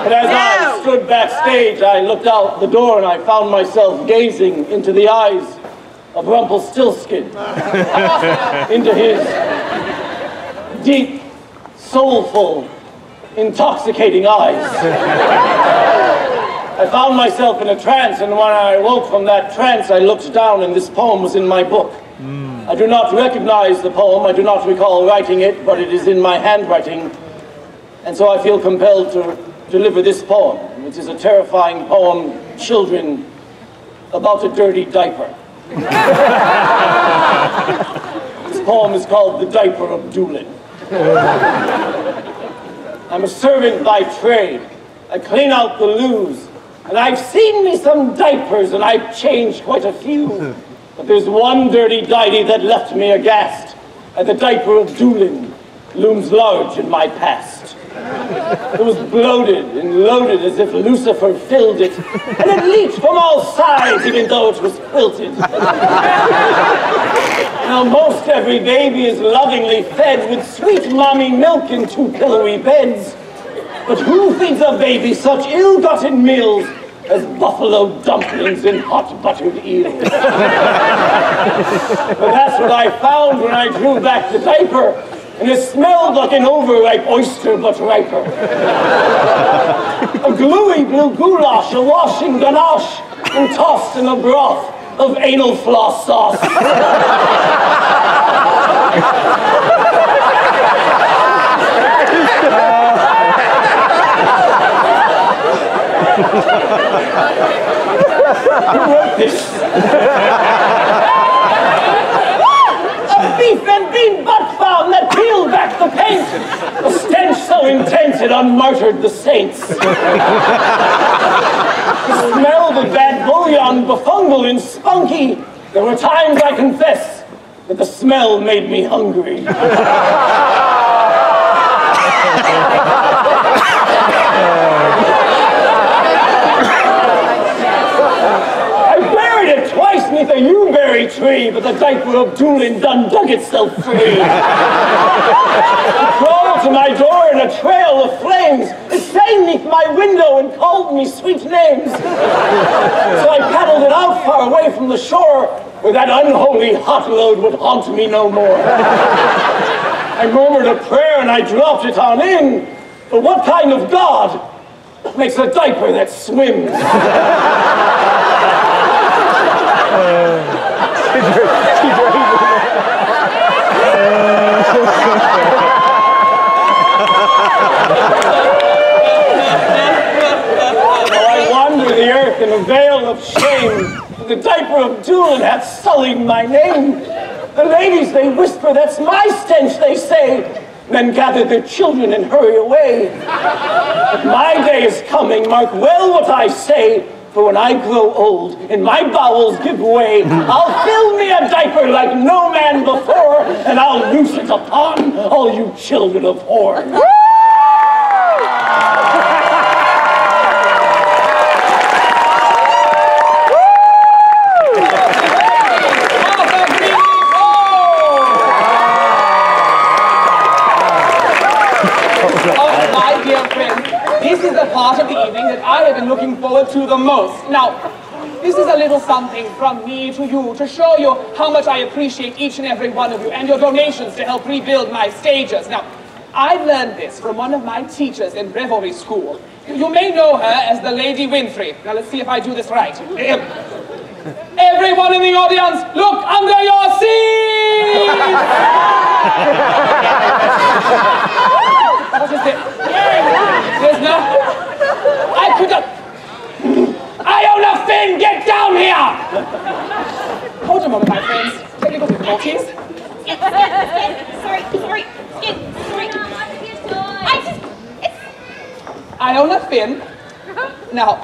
But as I stood backstage, I looked out the door and I found myself gazing into the eyes of Rumpelstiltskin, into his deep, soulful, intoxicating eyes. I found myself in a trance, and when I awoke from that trance, I looked down, and this poem was in my book. I do not recognize the poem, I do not recall writing it, but it is in my handwriting, and so I feel compelled to deliver this poem, which is a terrifying poem, children, about a dirty diaper. This poem is called The Diaper of Dulin. I'm a servant by trade. I clean out the loos, and I've seen me some diapers, and I've changed quite a few. But there's one dirty diety that left me aghast, and the diaper of Dulin looms large in my past. It was bloated and loaded as if Lucifer filled it, and it leaked from all sides even though it was quilted. Now most every baby is lovingly fed with sweet mommy milk in 2 pillowy beds. But who feeds a baby such ill-gotten meals as buffalo dumplings and hot buttered eels? But that's what I found when I drew back the diaper, and it smelled like an overripe oyster but riper. A gluey blue goulash, a washing ganache, and tossed in a broth of anal floss sauce. Who wrote this? A beef and bean butt found that peeled back the paint. A stench so intense it unmartyred the saints. The smell of bad bouillon, befungal and spunky. There were times, I confess, that the smell made me hungry. I buried it twice neath a yew-berry tree, but the diaper of Dulin done dug itself free. It crawled to my door in a trail of flames. It sang neath my window and called me sweet names. So I paddled it out far away from the shore, where that unholy hot load would haunt me no more. I murmured a prayer and I dropped it on in. But what kind of God makes a diaper that swims? in a veil of shame. The diaper of Dulin hath sullied my name. The ladies, they whisper, that's my stench, they say. Then gather their children and hurry away. But my day is coming, mark well what I say. For when I grow old and my bowels give way, I'll fill me a diaper like no man before, and I'll loose it upon all you children of whore. This is the part of the evening that I have been looking forward to the most. Now, this is a little something from me to you to show you how much I appreciate each and every one of you and your donations to help rebuild my stages. Now, I learned this from one of my teachers in revelry school. You may know her as the Lady Winfrey. Now, let's see if I do this right. Everyone in the audience, look under your seats! What is it? There's no... I could have... Iona Finn, get down here! Hold a moment, my friends. Technical difficulties. Sorry. Iona Finn. Now,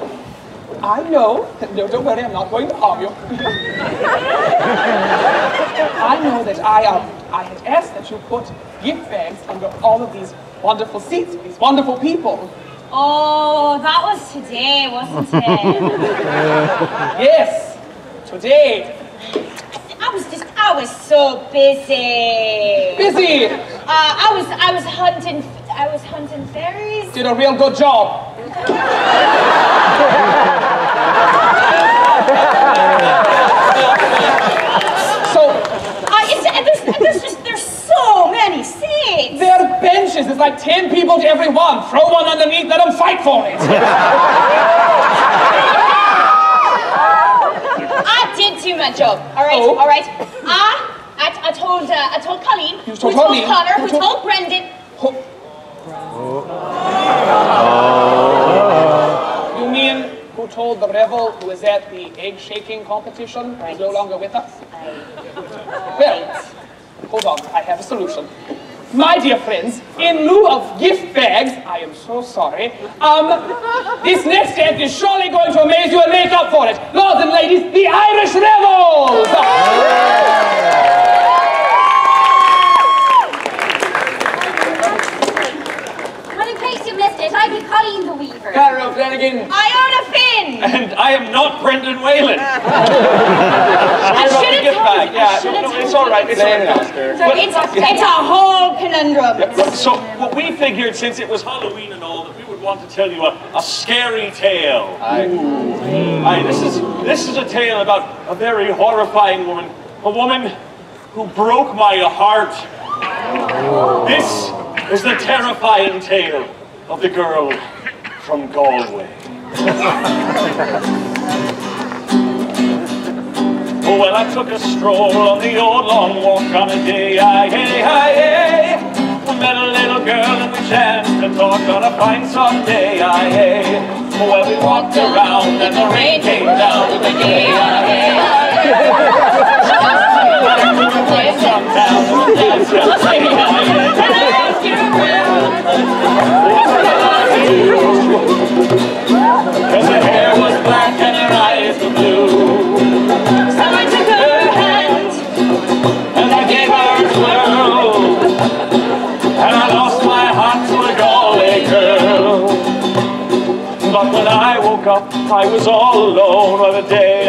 I know... No, don't worry, I'm not going to harm you. I know that I had asked that you put gift bags under all of these wonderful seats, these wonderful people. Oh, that was today, wasn't it? Yes, today. I was so busy. Busy? I was hunting fairies. Did a real good job. There's so many seats. There are benches. There's like 10 people to every one. Throw one underneath, let them fight for it. I did do my job. All right. I told Colleen. You told Colleen? Connor. We told Brendan. You mean who told the Revel who was at the egg shaking competition who is no longer with us? Well, hold on, I have a solution. My dear friends, in lieu of gift bags, I am so sorry, this next act is surely going to amaze you and make up for it. Lords and ladies, the Irish Revels! Well, in case you missed it, I'm Colleen the Weaver. Carol Flanagan. Iona Finn. And I am not Brendan Whalen. It's all right. It's a whole conundrum. Yeah, so what we figured, since it was Halloween and all, that we would want to tell you a scary tale. Aye, this is a tale about a very horrifying woman, a woman who broke my heart. This is the terrifying tale of the girl from Galway. Oh, well, I took a stroll on the old long walk on a day, I met a little girl and we chanced to talk on a fine soft day, oh, well, we walked around and the rain came down to the day, cause her hair was black and her eyes were blue. So I took her hand and I gave her a twirl, and I lost my heart to a Galway girl. But when I woke up, I was all alone on a day,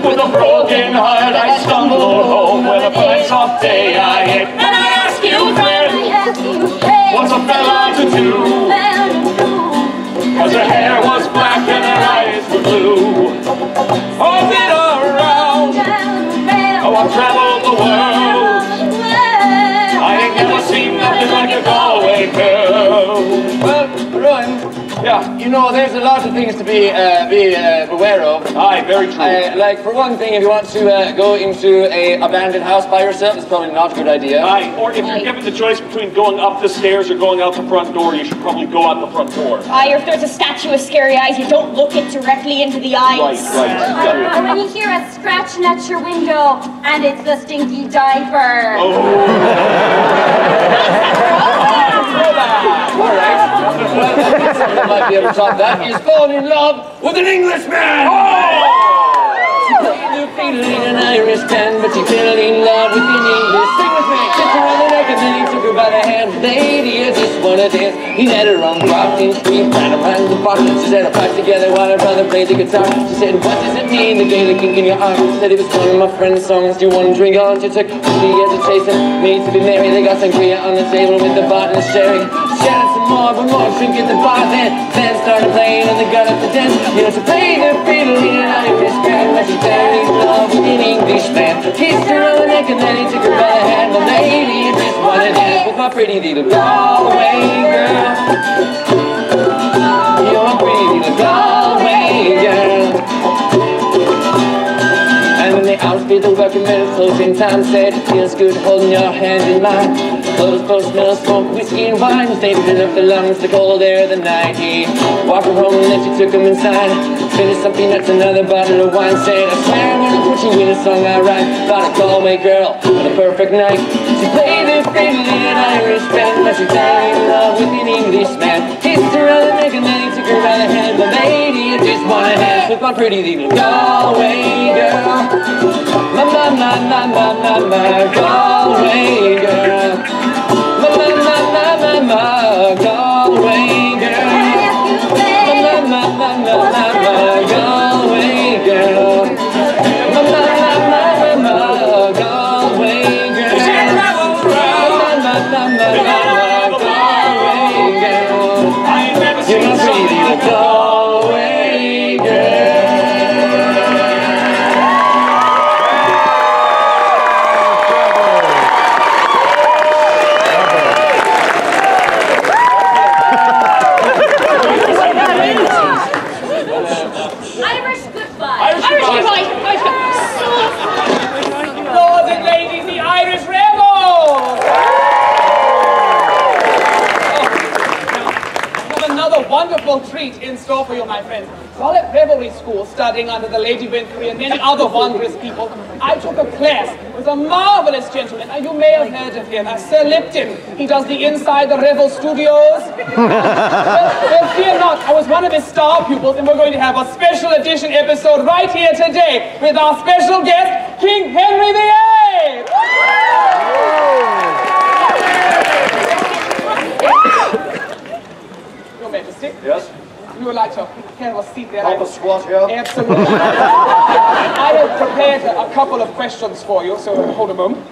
with a broken heart I stumbled home with a fine soft day, and I ask you, friend, what's a fella to do? Cause her hair was black and her eyes were blue. Oh, I've been around, oh, I've traveled the world. I ain't never seen nothing like a Galway girl. Well, Rowan, Yeah, you know, there's a lot of things to be aware of. Aye, very true. Like, for one thing, if you want to go into a abandoned house by yourself, it's probably not a good idea. Aye, or if you're given the choice between going up the stairs or going out the front door, you should probably go out the front door. Aye, or if there's a statue with scary eyes, you don't look it directly into the eyes. Right. Or when you hear a scratching at your window, and it's the stinky diaper. Alright. Well, might be able to top that. He's fallen in love with an Englishman! She played the fiddle in an Irish band, but she fell in love with an English. Sing with me! Kissed her on the neck and then he took her by the hand. Lady, I just wanna dance. He met her on Brockton Street, ran around the park. She said, "I'll fight together while her brother played the guitar." She said, "What does it mean, the Gaelic kink in your arm?" She said, "It was one of my friend's songs. Do you want to drink on?" She took the hesitation, need to be merry. They got sangria on the table with the bottle of sherry. She added some more, but more drink at the bar. Then started playing and they got up to dance. You know, she played the fiddle in an Irish band, but she fell in love with an Englishman. Kissed her on the neck and then he took her by the hand. The lady just wanna dance with my pretty little Galway girl. You're a pretty little Galway girl. And when they outfit the working men, closing time said, "It feels good holding your hand in mine." Close smell, smoke, whiskey and wine. They didn't up the lungs, the cold air of the night. He walked her home and then she took him inside. Finished some peanuts, another bottle of wine. Said, "I swear I'm gonna put you in a song I write about a Galway girl on a perfect night." She played the fiddle in an Irish band, but she fell in love with an Englishman. Kissed her on the neck and then he took her by the hand. The lady, I just wanna dance with my pretty little Galway girl. My Galway girl. My Galway girl. My Galway girl. My Galway girl. You're my pretty little Galway girl. Lords and ladies, the Irish Revels! I have another wonderful treat in store for you, my friends. While at Revelry School, studying under the Lady Winfrey and many other wondrous people, I took a class with a marvelous gentleman. You may have heard of him, Sir Lipton. He does the inside the Revel Studios. well, fear not, I was one of his star pupils, and we're going to have a special edition episode right here today with our special guest, King Henry VIII! Your Majesty. Yes? You would like to have a seat there? Have a squat here? Absolutely. I have prepared a couple of questions for you, so hold a moment.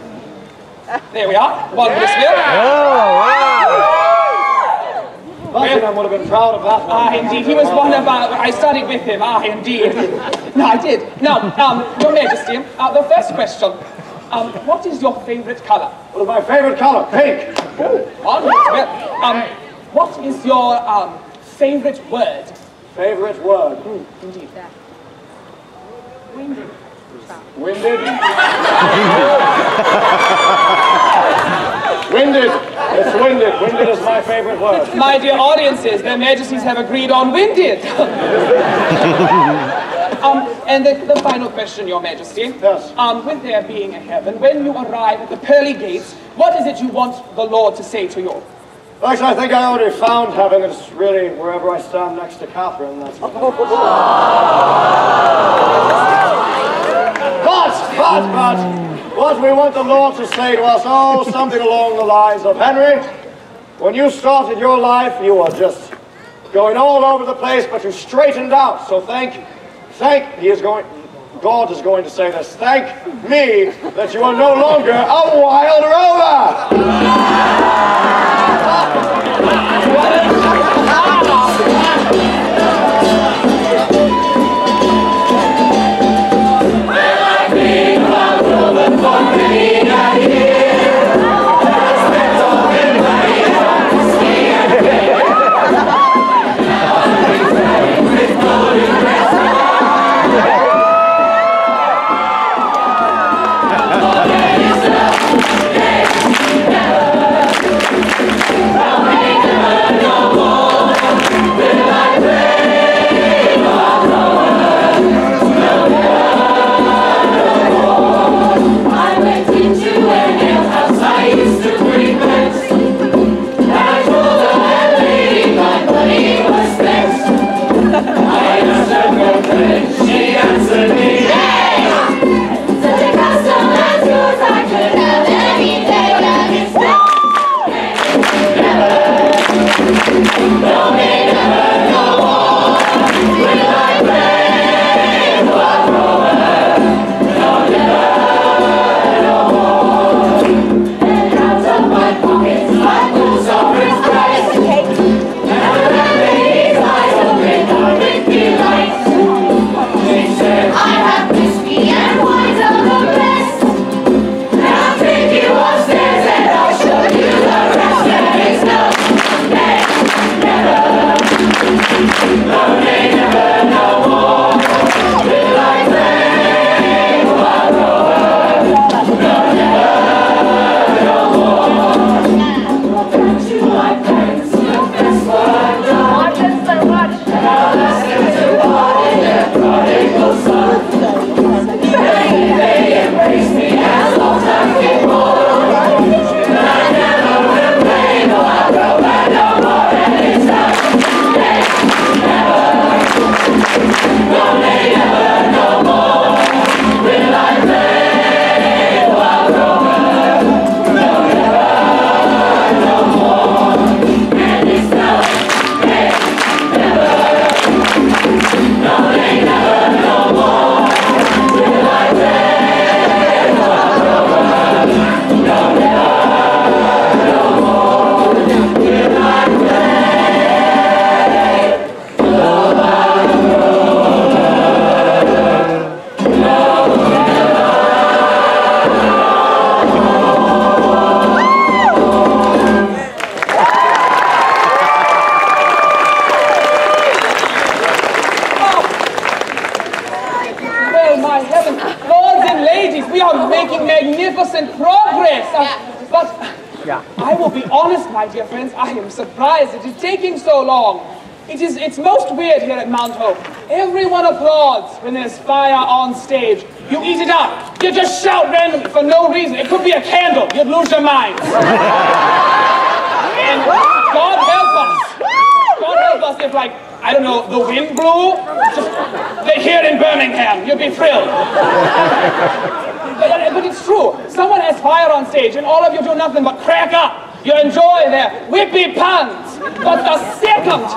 There we are. One Blissville. Buckingham would have been proud of that one. Ah, indeed. He was one of I studied with him. Ah, indeed. No, I did. Now, Your Majesty, the first question. What is your favourite colour? What is my favourite colour? Pink. What is your favourite word? Favourite word? Indeed. Winded. Winded. It's winded. Winded is my favourite word. My dear audiences, their Majesties have agreed on winded. And the final question, Your Majesty. Yes. With there being a heaven, when you arrive at the pearly gates, what is it you want the Lord to say to you? Actually, I think I already found heaven. It's really wherever I stand next to Catherine. That's what But what we want the Lord to say to us, something along the lines of, Henry, when you started your life, you were just going all over the place, but you straightened out. So God is going to say this, thank me that you are no longer a wild rover. magnificent progress. But I will be honest, my dear friends, I am surprised it is taking so long. It's most weird here at Mount Hope. Everyone applauds when there's fire on stage. You eat it up. You just shout randomly for no reason. It could be a candle. You'd lose your mind. And God help us. God help us if, like, I don't know, the wind blew. Just here in Birmingham, you'd be thrilled. But it's true. Someone has fire on stage and all of you do nothing but crack up. You enjoy their whippy puns. But the second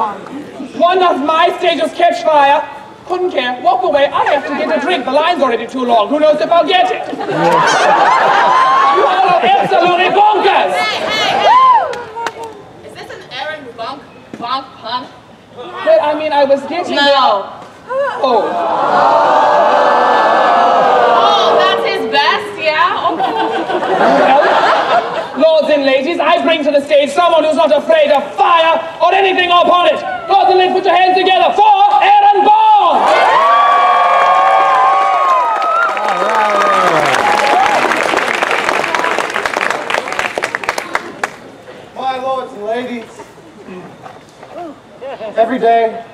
one of my stages catch fire, couldn't care, walk away, I have to get a drink. The line's already too long. Who knows if I'll get it? You all are absolutely bonkers. Hey. Is this an Aaron Bonk pun? Well, I mean, I was getting... No. Oh, that's his best, yeah? Okay. Well, lords and ladies, I bring to the stage someone who's not afraid of fire or anything upon it. Lords and ladies, put your hands together for Aaron Bonk! My lords and ladies, every day,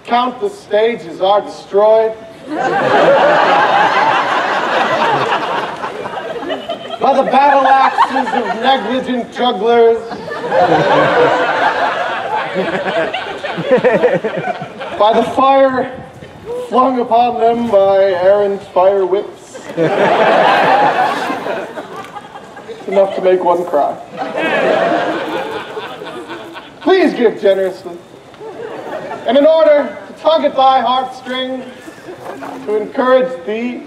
countless stages are destroyed by the battle axes of negligent jugglers, by the fire flung upon them by errant fire whips. It's enough to make one cry. Please give generously. And in order to tug at thy heartstrings, to encourage thee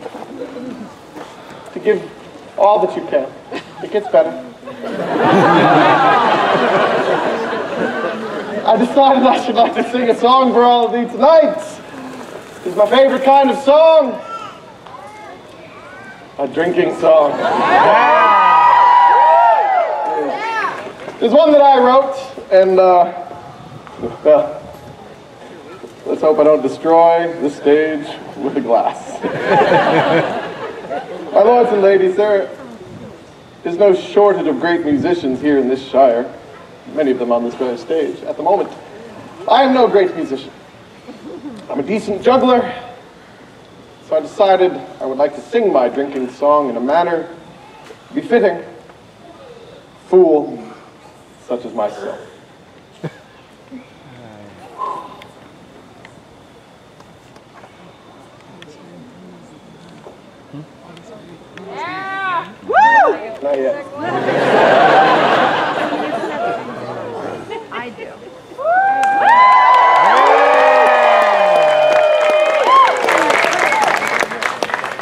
to give all that you can. It gets better. I decided I should like to sing a song for all of thee tonight. It's my favorite kind of song. A drinking song. There's one that I wrote, and well, let's hope I don't destroy the stage with a glass. My lords and ladies, there is no shortage of great musicians here in this shire, many of them on this very stage at the moment. I am no great musician. I'm a decent juggler, so I decided I would like to sing my drinking song in a manner befitting fool such as myself. Not yet. I do.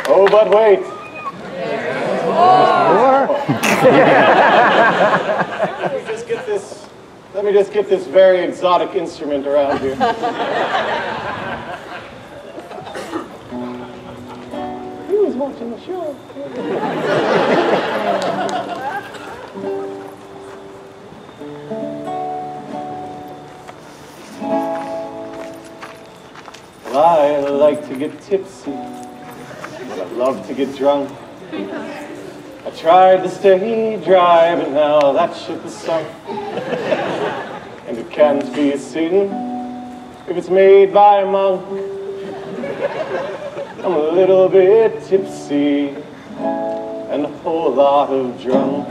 Oh, but wait. Let me just get this very exotic instrument around here. Who is watching the show? Well, I like to get tipsy, but I love to get drunk. I tried to stay dry, but now that ship is sunk. And it can't be a sin if it's made by a monk. I'm a little bit tipsy and a whole lot of drunk.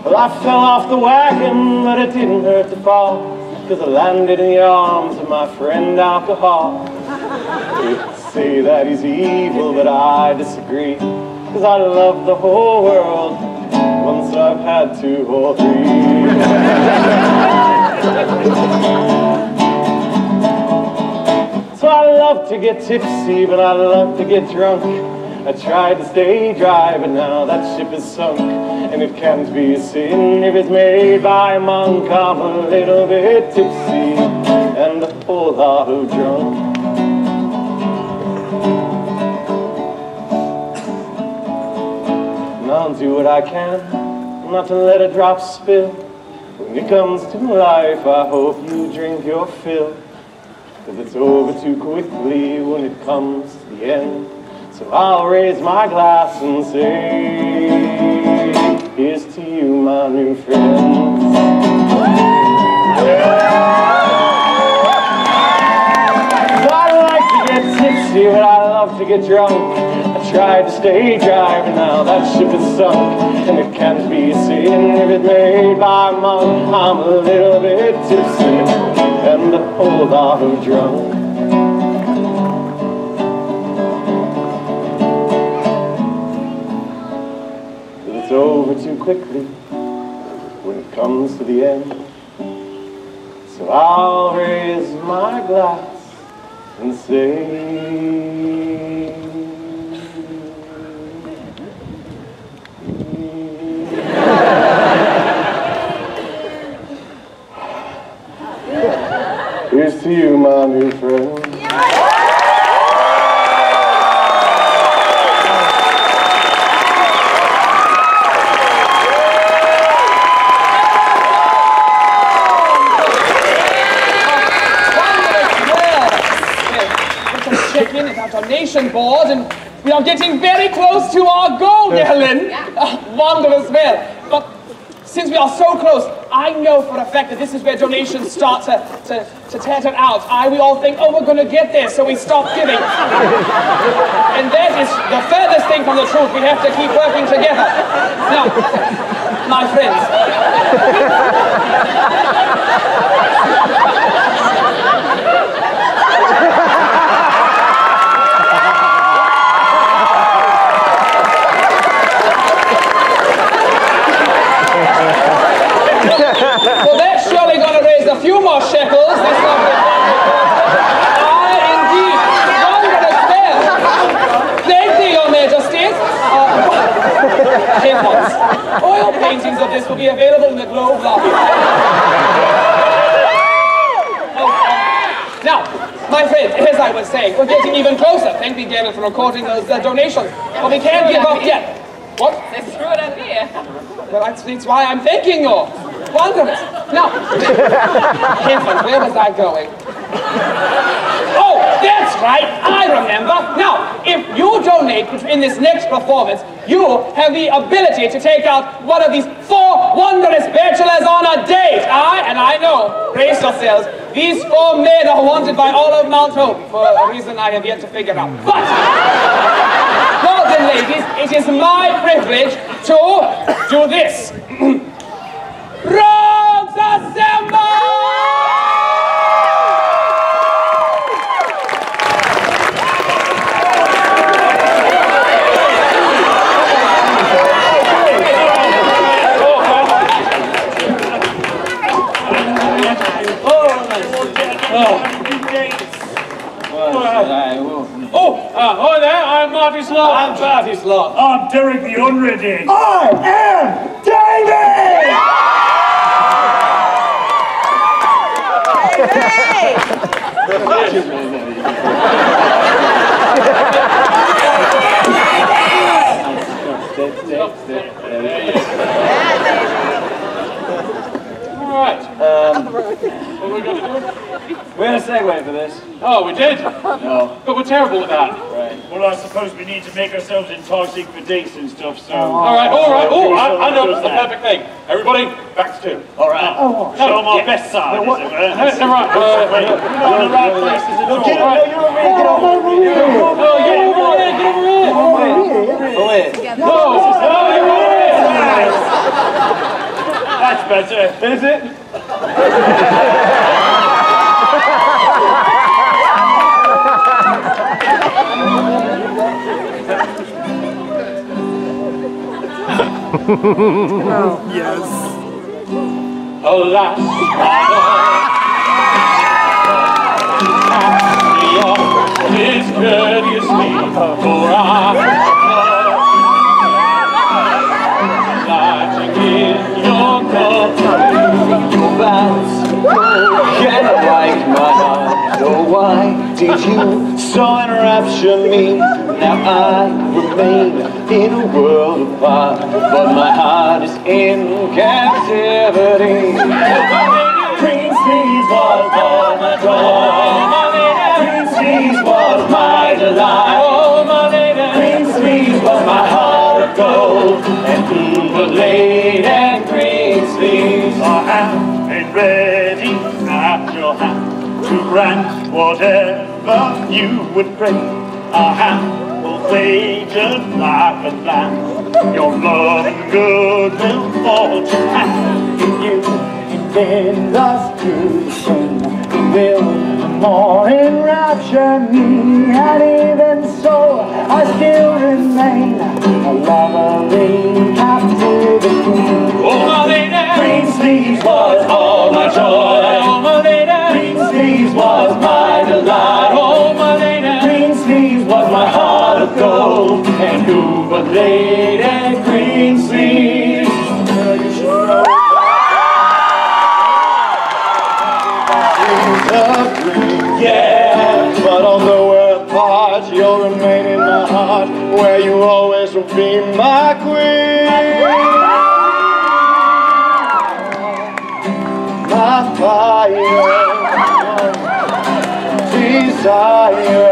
Well, I fell off the wagon, but it didn't hurt to fall, because I landed in the arms of my friend Alcohol. You say that he's evil, but I disagree, because I love the whole world once I've had 2 or 3. So I love to get tipsy, but I love to get drunk. I tried to stay dry, but now that ship is sunk. And it can't be a sin if it's made by a monk. I'm a little bit tipsy and a whole lot of drunk. And I'll do what I can not to let a drop spill. When it comes to life, I hope you drink your fill, 'cause it's over too quickly when it comes to the end. So I'll raise my glass and say, here's to you, my new friends. I like to get tipsy, but I love to get drunk. I tried to stay dry, but now that ship is sunk. And it can't be seen if it's made by a monk. I'm a little bit tipsy and a whole lot of drunk. But it's over too quickly when it comes to the end. So I'll raise my glass and say, here's to you, my new friend. Check in at our donation board, and we are getting very close to our goal, Dulin. Wonderful well. But since we are so close, I know for a fact that this is where donations start to tatter out. We all think, oh, we're going to get there, so we stop giving. And that is the furthest thing from the truth. We have to keep working together. Now, my friends. Well, that's surely going to raise a few more shekels. This indeed. Wondrous well. Thank thee, your majesties. Heavens. Oil paintings of this will be available in the Globe lobby. Now, my friend, as I was saying, we're getting even closer. Thank thee, Gavin, for recording those donations. But we can't give up yet. What? They threw it up here. Well, that's why I'm thanking you. Wonderful. Now, heavens, where was I going? Oh, that's right, I remember. Now, if you donate in this next performance, you have the ability to take out one of these 4 wondrous bachelors on a date. And I know, brace yourselves, these 4 men are wanted by all of Mount Hope for a reason I have yet to figure out. But, lords and ladies, it is my privilege to do this. Rogues assemble! Hi there, I'm Marty Slot. I'm Marty Slot. I'm Derek the Unready. I am David! Hey! Alright. What are we going to do? We had a segue for this. Oh, we did? No. But we're terrible at that. Right. Well, I suppose we need to make ourselves enticing for dates and stuff, so... Alright. Oh, I know the perfect thing. Everybody, back to 2. Alright. Show them our best side, as it were. Right. We're not in the right places at all. Get over here. Oh, wait. That's better. Is it? Yes. Alas, it's courteously, for I like in your company. Your vows, can I like my heart? Oh, why did you so enraptured me. Now I remain in a world apart, but my heart is in captivity. Greensleeves was all my joy. Greensleeves was my delight. Greensleeves was my heart of gold, and through the late and Greensleeves I am made ready at your hand to grant whatever you would pray. Our hand will fade like a lamb. Your love and good will fall to hand. You bend us to the sun, will more enrapture me, and even so I still remain a lover in captivity. Oh, my lady, Greensleeves was all my joy. oh, my lady, Greensleeves was my delight. oh, my lady, Greensleeves was my heart of gold, and who but Lady Greensleeves? You should know. Yeah, but although we're apart, you'll remain in my heart, where you always will be my queen. My fire, desire,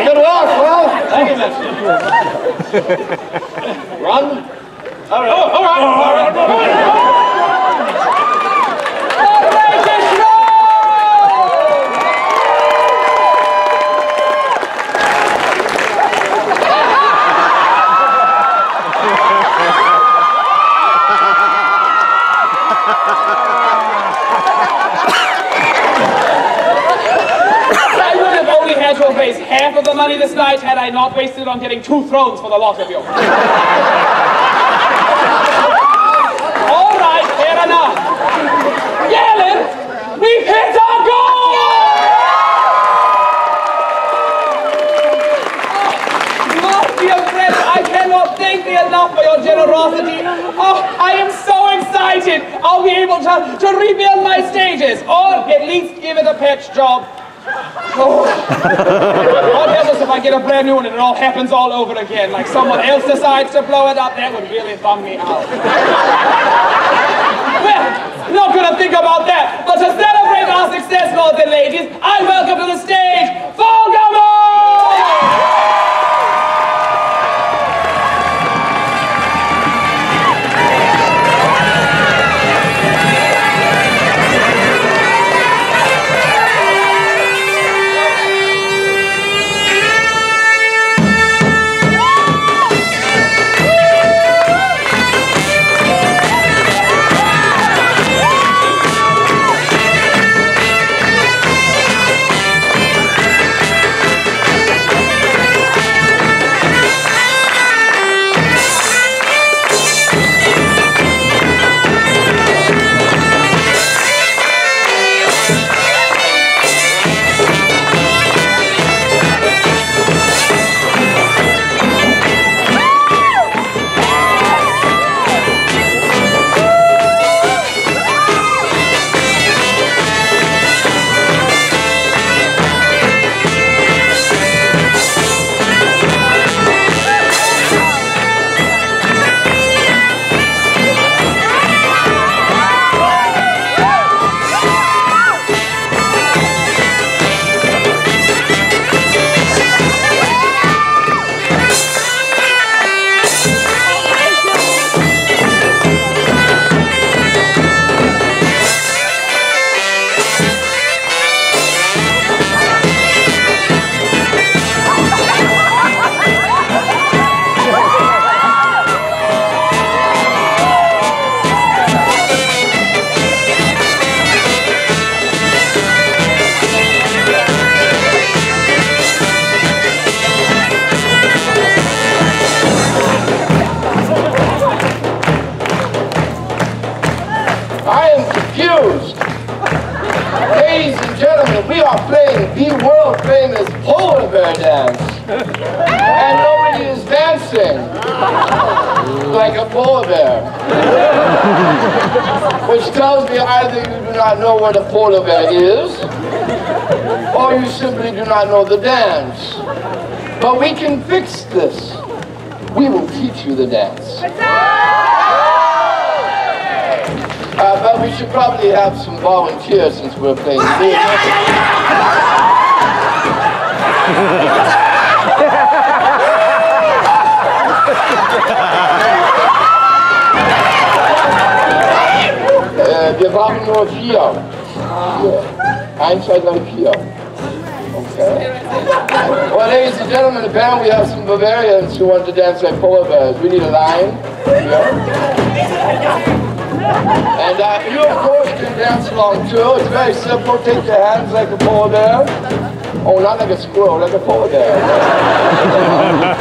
Good luck, well. Thank you, Majesty. Run. All right. Half of the money this night had I not wasted on getting 2 thrones for the lot of you. All right, fair enough. Galen, we've hit our goal! My dear friend, I cannot thank thee enough for your generosity. Oh, I am so excited. I'll be able to rebuild my stages, or at least give it a patch job. Oh. God help us if I get a brand new one and it all happens all over again. Like someone else decides to blow it up, that would really bum me out. Well, not gonna think about that, but to celebrate our success, lords and ladies, I welcome to the stage, Volgemut! world-famous polar bear dance. And nobody is dancing like a polar bear. Which tells me either you do not know where the polar bear is, or you simply do not know the dance. But we can fix this. We will teach you the dance. But we should probably have some volunteers since we're playing music. Wir brauchen nur 4. 1, 2, 3, 4. Okay. Well, ladies and gentlemen, apparently we have some Bavarians who want to dance like polar bears. We need a line. Here. And you, of course, can dance along too. It's very simple. Take your hands like a polar bear. Oh, not like a squirrel, like a polar bear.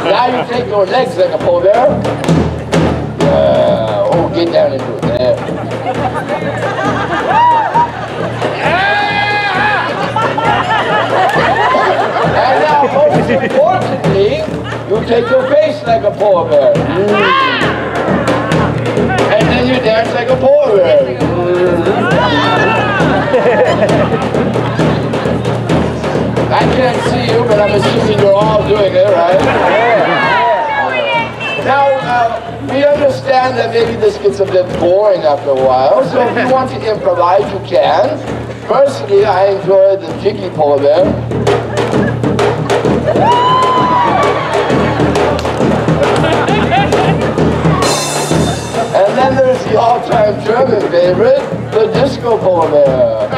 Now you take your legs like a polar bear. Oh, get down into it there. And now, most importantly, you take your face like a polar bear. And then you dance like a polar bear. I can't see you, but I'm assuming you're all doing it, right? Now, we understand that maybe this gets a bit boring after a while, so if you want to improvise, you can. Personally, I enjoy the jiggy polar bear. And then there's the all-time German favorite, the disco polar bear.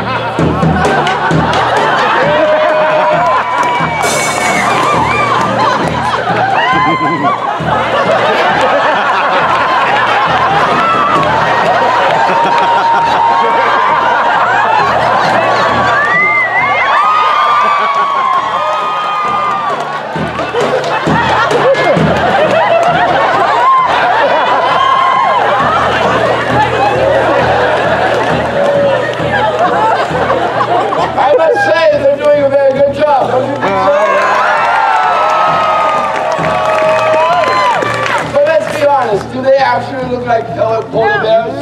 Do they actually look like polar bears?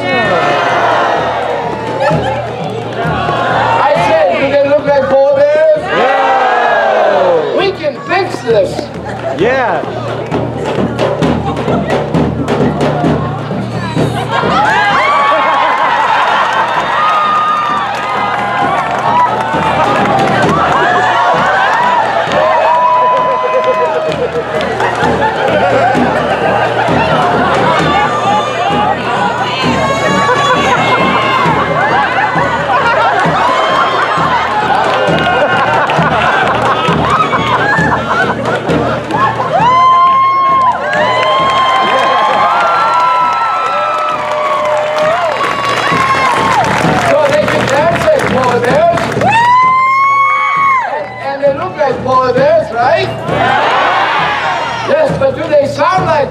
I said, do they look like polar bears? No. We can fix this. Yeah.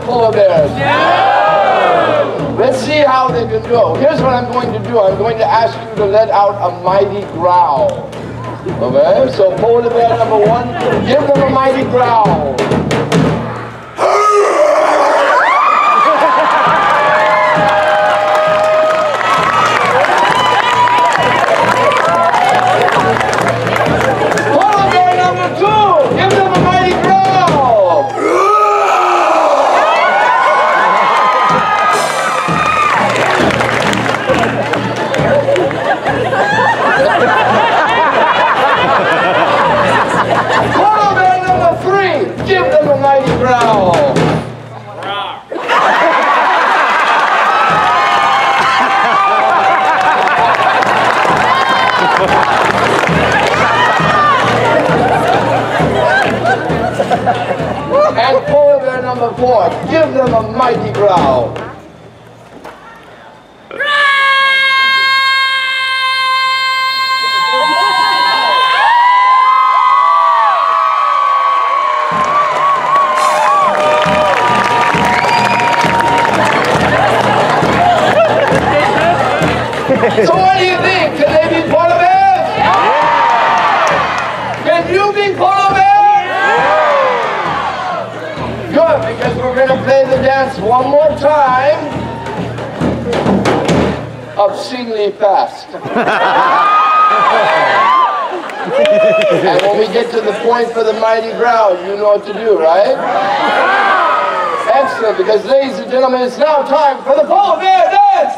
Polar bears? No! Let's see how they can go. Here's what I'm going to do. I'm going to ask you to let out a mighty growl. Okay? So polar bear number 1, give them a mighty growl. Polar bear number 2, give them a mighty growl. And polar bear number 4, give them a mighty growl. So what do you think? Can they be polar bears? Yeah! Can you be evening, Polo Bear? Good, because we're going to play the dance one more time. Obscenely fast. And when we get to the point for the mighty growl, you know what to do, right? Excellent, because ladies and gentlemen, it's now time for the Polo Bear dance!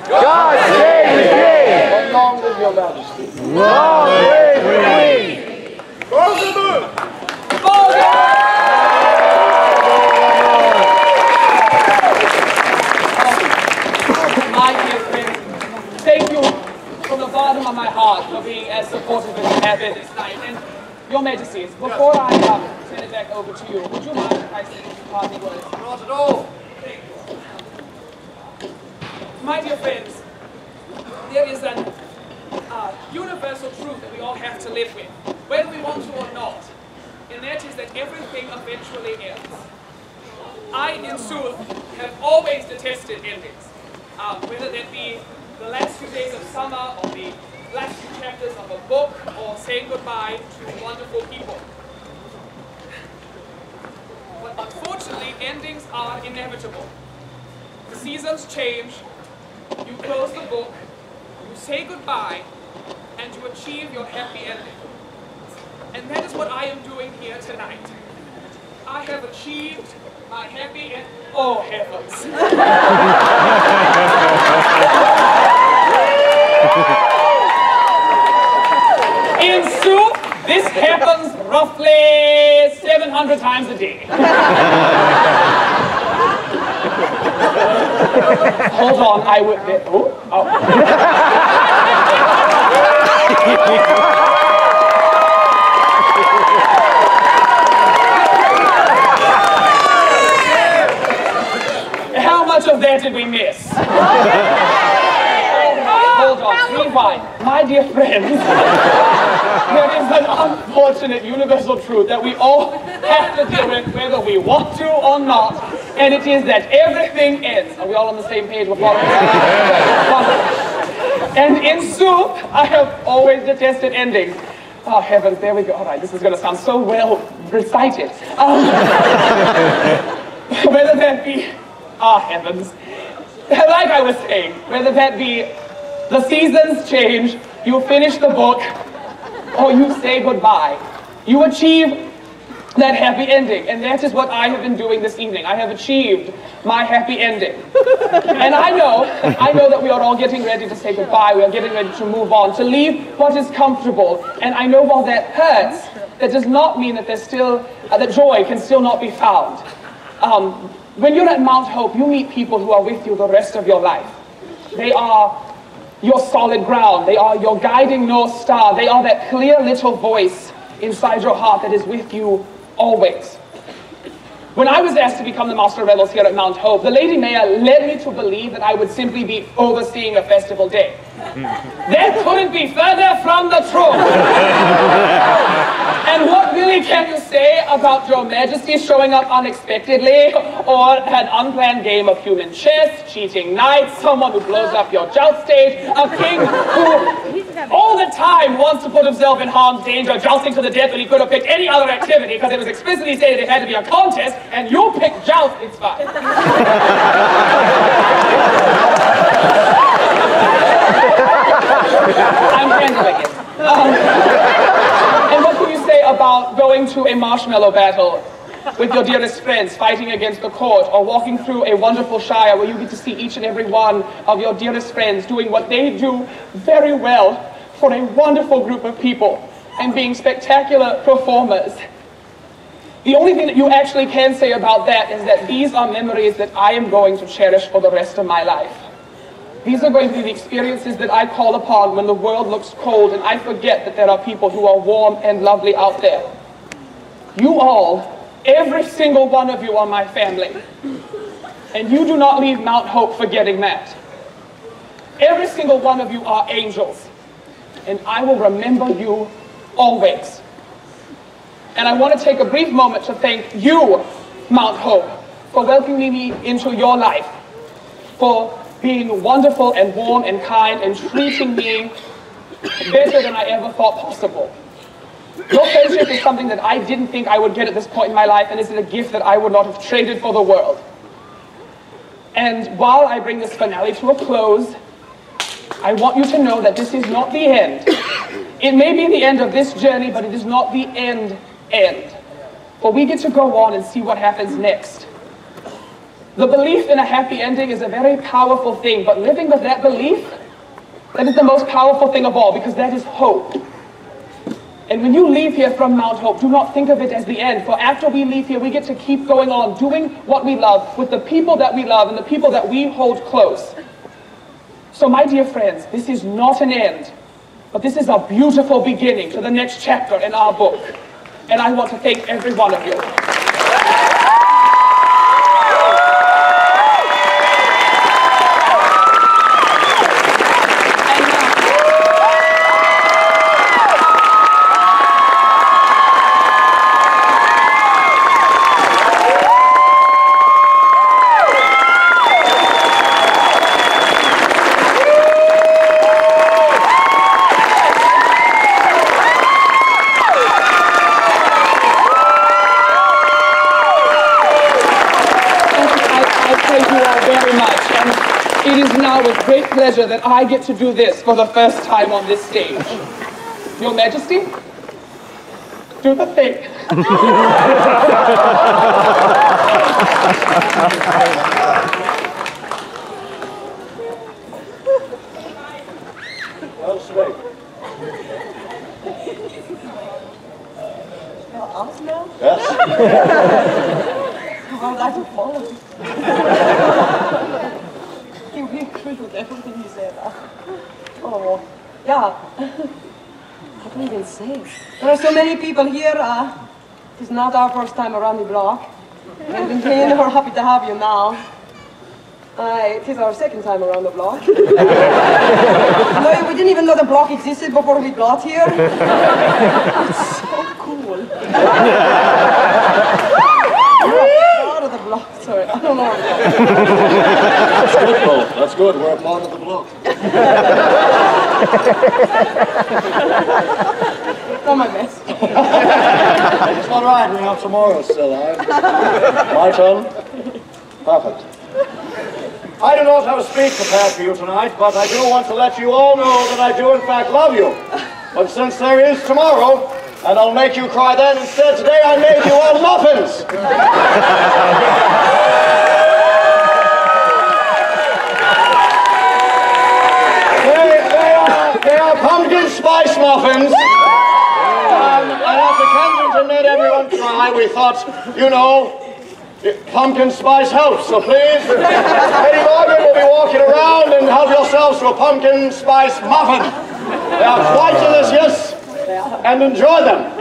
Hey, hey, hey! Your Majesty. Long live the Queen! Volgemut! My dear friend, thank you from the bottom of my heart for being as supportive as you have been this night. And Your Majesty, before I send it back over to you, would you mind if I say a few parting words? Not at all. My dear friends, there is an universal truth that we all have to live with, whether we want to or not, and that is that everything eventually ends. I, in sooth, have always detested endings, whether that be the last few days of summer, or the last few chapters of a book, or saying goodbye to wonderful people. But unfortunately, endings are inevitable. The seasons change, you close the book, you say goodbye, and you achieve your happy ending. And that is what I am doing here tonight. I have achieved my happy end. Oh, heavens. In sooth, this happens roughly 700 times a day. Hold on, I would. Oh. How much of that did we miss? Hold on, rewind. My dear friends, there is an unfortunate universal truth that we all have to deal with whether we want to or not, and it is that everything ends. Are we all on the same page? And in sooth, I have always detested endings. Oh heavens, there we go. All right, this is going to sound so well recited. Whether that be, heavens, like I was saying, whether that be the seasons change, you finish the book, or you say goodbye, you achieve that happy ending. And that is what I have been doing this evening. I have achieved my happy ending. And I know that we are all getting ready to say goodbye. We are getting ready to move on, to leave what is comfortable. And I know while that hurts, that does not mean that there's still, that joy can still not be found. When you're at Mount Hope, you meet people who are with you the rest of your life. They are your solid ground. They are your guiding North Star. They are that clear little voice inside your heart that is with you always. When I was asked to become the Master of Revels here at Mount Hope, the Lady Mayor led me to believe that I would simply be overseeing a festival day. That couldn't be further from the truth. And what really can you say about Your Majesty showing up unexpectedly, or an unplanned game of human chess, cheating knights, someone who blows up your joust stage, a king who all the time wants to put himself in harm's danger, jousting to the death when he could have picked any other activity because it was explicitly stated it had to be a contest, and you picked joust, it's fine. into a marshmallow battle with your dearest friends, fighting against the court, or walking through a wonderful shire where you get to see each and every one of your dearest friends doing what they do very well for a wonderful group of people and being spectacular performers. The only thing that you actually can say about that is that these are memories that I am going to cherish for the rest of my life. These are going to be the experiences that I call upon when the world looks cold and I forget that there are people who are warm and lovely out there. You all, every single one of you are my family. And you do not leave Mount Hope forgetting that. Every single one of you are angels. And I will remember you always. And I want to take a brief moment to thank you, Mount Hope, for welcoming me into your life, for being wonderful and warm and kind and treating me better than I ever thought possible. Your friendship is something that I didn't think I would get at this point in my life, and is a gift that I would not have traded for the world. And while I bring this finale to a close, I want you to know that this is not the end. It may be the end of this journey, but it is not the end. For we get to go on and see what happens next. The belief in a happy ending is a very powerful thing, but living with that belief, that is the most powerful thing of all, because that is hope. And when you leave here from Mount Hope, do not think of it as the end, for after we leave here, we get to keep going on, doing what we love, with the people that we love and the people that we hold close. So my dear friends, this is not an end, but this is a beautiful beginning to the next chapter in our book. And I want to thank every one of you. With great pleasure that I get to do this for the first time on this stage. Your Majesty, do the thing. Well, sweet. Us now? Yes. I'd like to follow. You agree with everything you said. Oh, yeah. What can I even say? There are so many people here. It's not our first time around the block. And again, we're happy to have you now. It is our second time around the block. No, we didn't even know the block existed before we got here. It's so cool. Out of the block, sorry, I don't know. That's good, Paul. That's good. We're a part of the block. Not my best. It's all right. We have tomorrow still, My turn? Perfect. I do not have a speech prepared for you tonight, but I do want to let you all know that I do in fact love you. But since there is tomorrow, and I'll make you cry then, instead today I made you all muffins! They are pumpkin spice muffins. And after Kensington made everyone cry, we thought, you know, pumpkin spice helps, so please, Lady Margaret will be walking around and help yourselves to a pumpkin spice muffin. They are quite delicious, and enjoy them.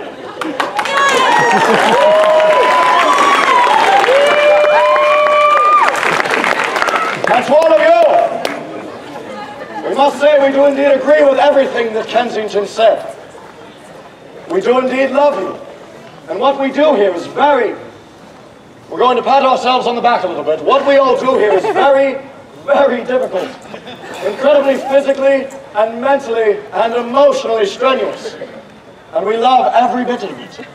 And to all of you, we must say we do indeed agree with everything that Kensington said. We do indeed love you. And what we do here is we're going to pat ourselves on the back a little bit. What we all do here is very, very difficult. Incredibly physically and mentally and emotionally strenuous. And we love every bit of it.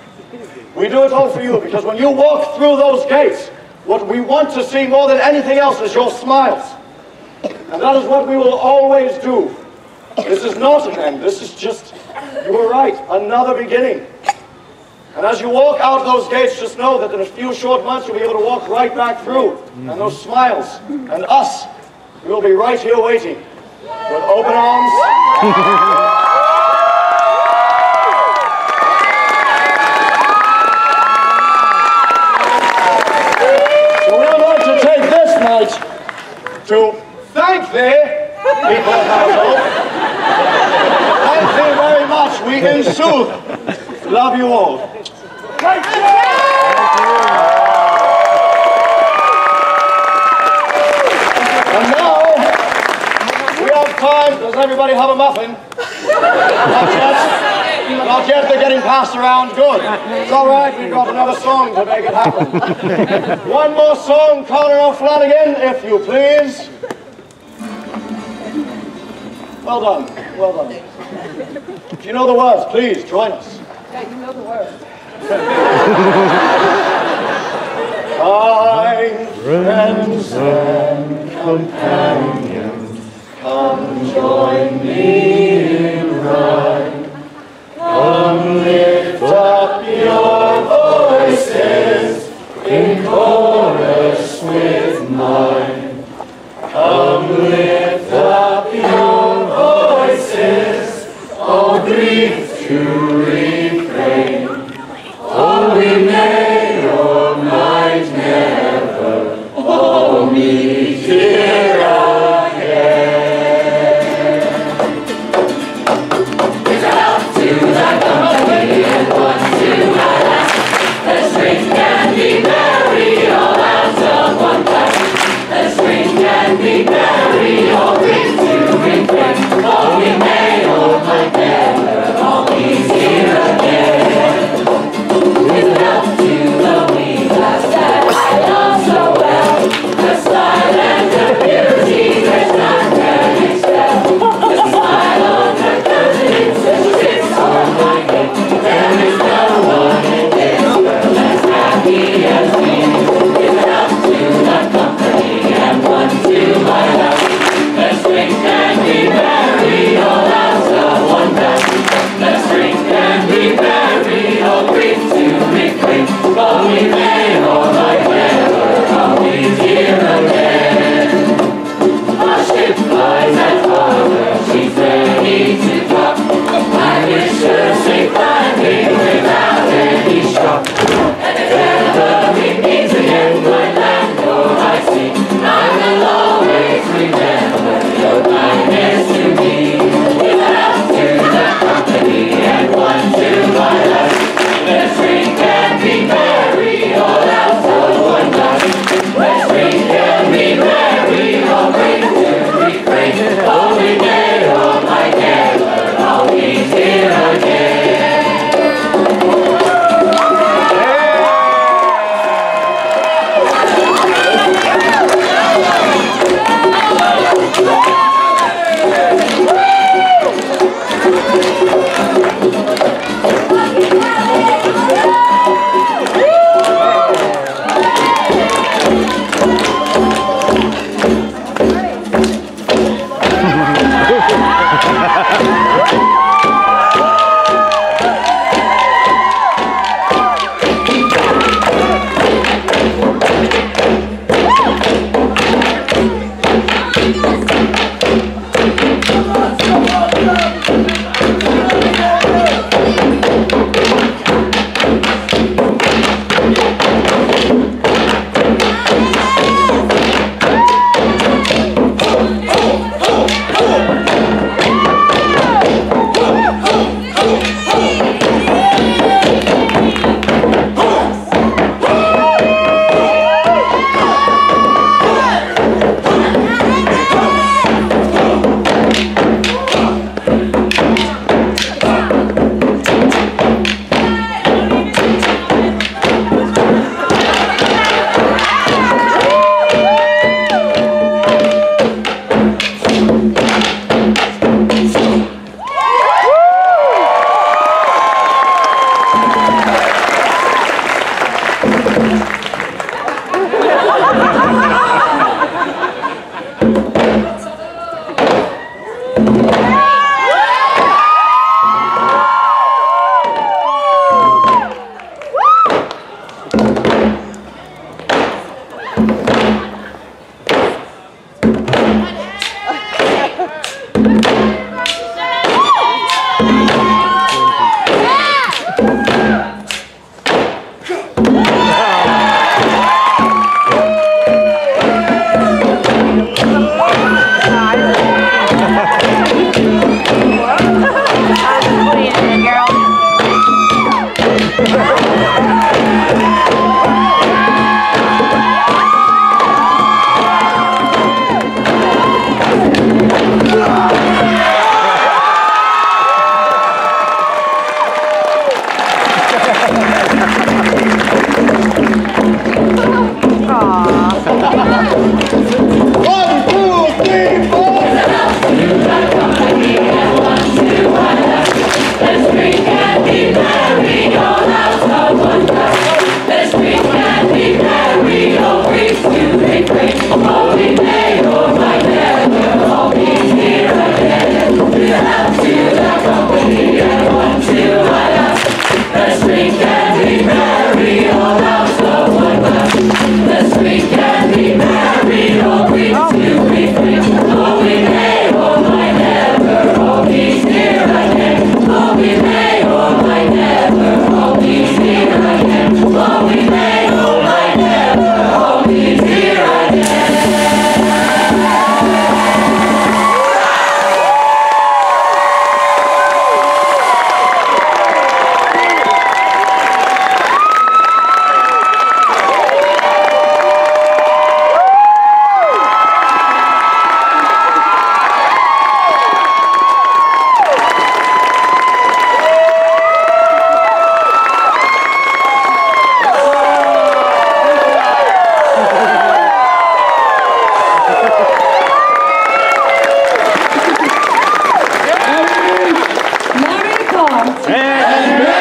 We do it all for you because when you walk through those gates, what we want to see more than anything else is your smiles. And that is what we will always do. This is not an end. This is just, you were right, another beginning. And as you walk out those gates, just know that in a few short months you'll be able to walk right back through. And those smiles, and us, we'll be right here waiting with open arms. So we'd like to take this night to thank thee, people of household. Thank thee very much. We in sooth love you all. Thank you! And now, we have time. Does everybody have a muffin? Not yet. Not yet. They're getting passed around. Good. It's all right. We've got another song to make it happen. One more song, Connor O'Flanagan, if you please. Well done. Well done. If you know the words, please join us. Yeah, you know the words. Kind friends and companions, come join me in rhyme. Come lift up your voices in chorus with mine. Come lift up your voices, all grief to refrain. Oh, we may or might never all meet here again. It's a health to the company and one to my last. The string can be merry all out of one glass. The string can be merry all grief to refrain. Oh, we may or might never all meet here again. Parting.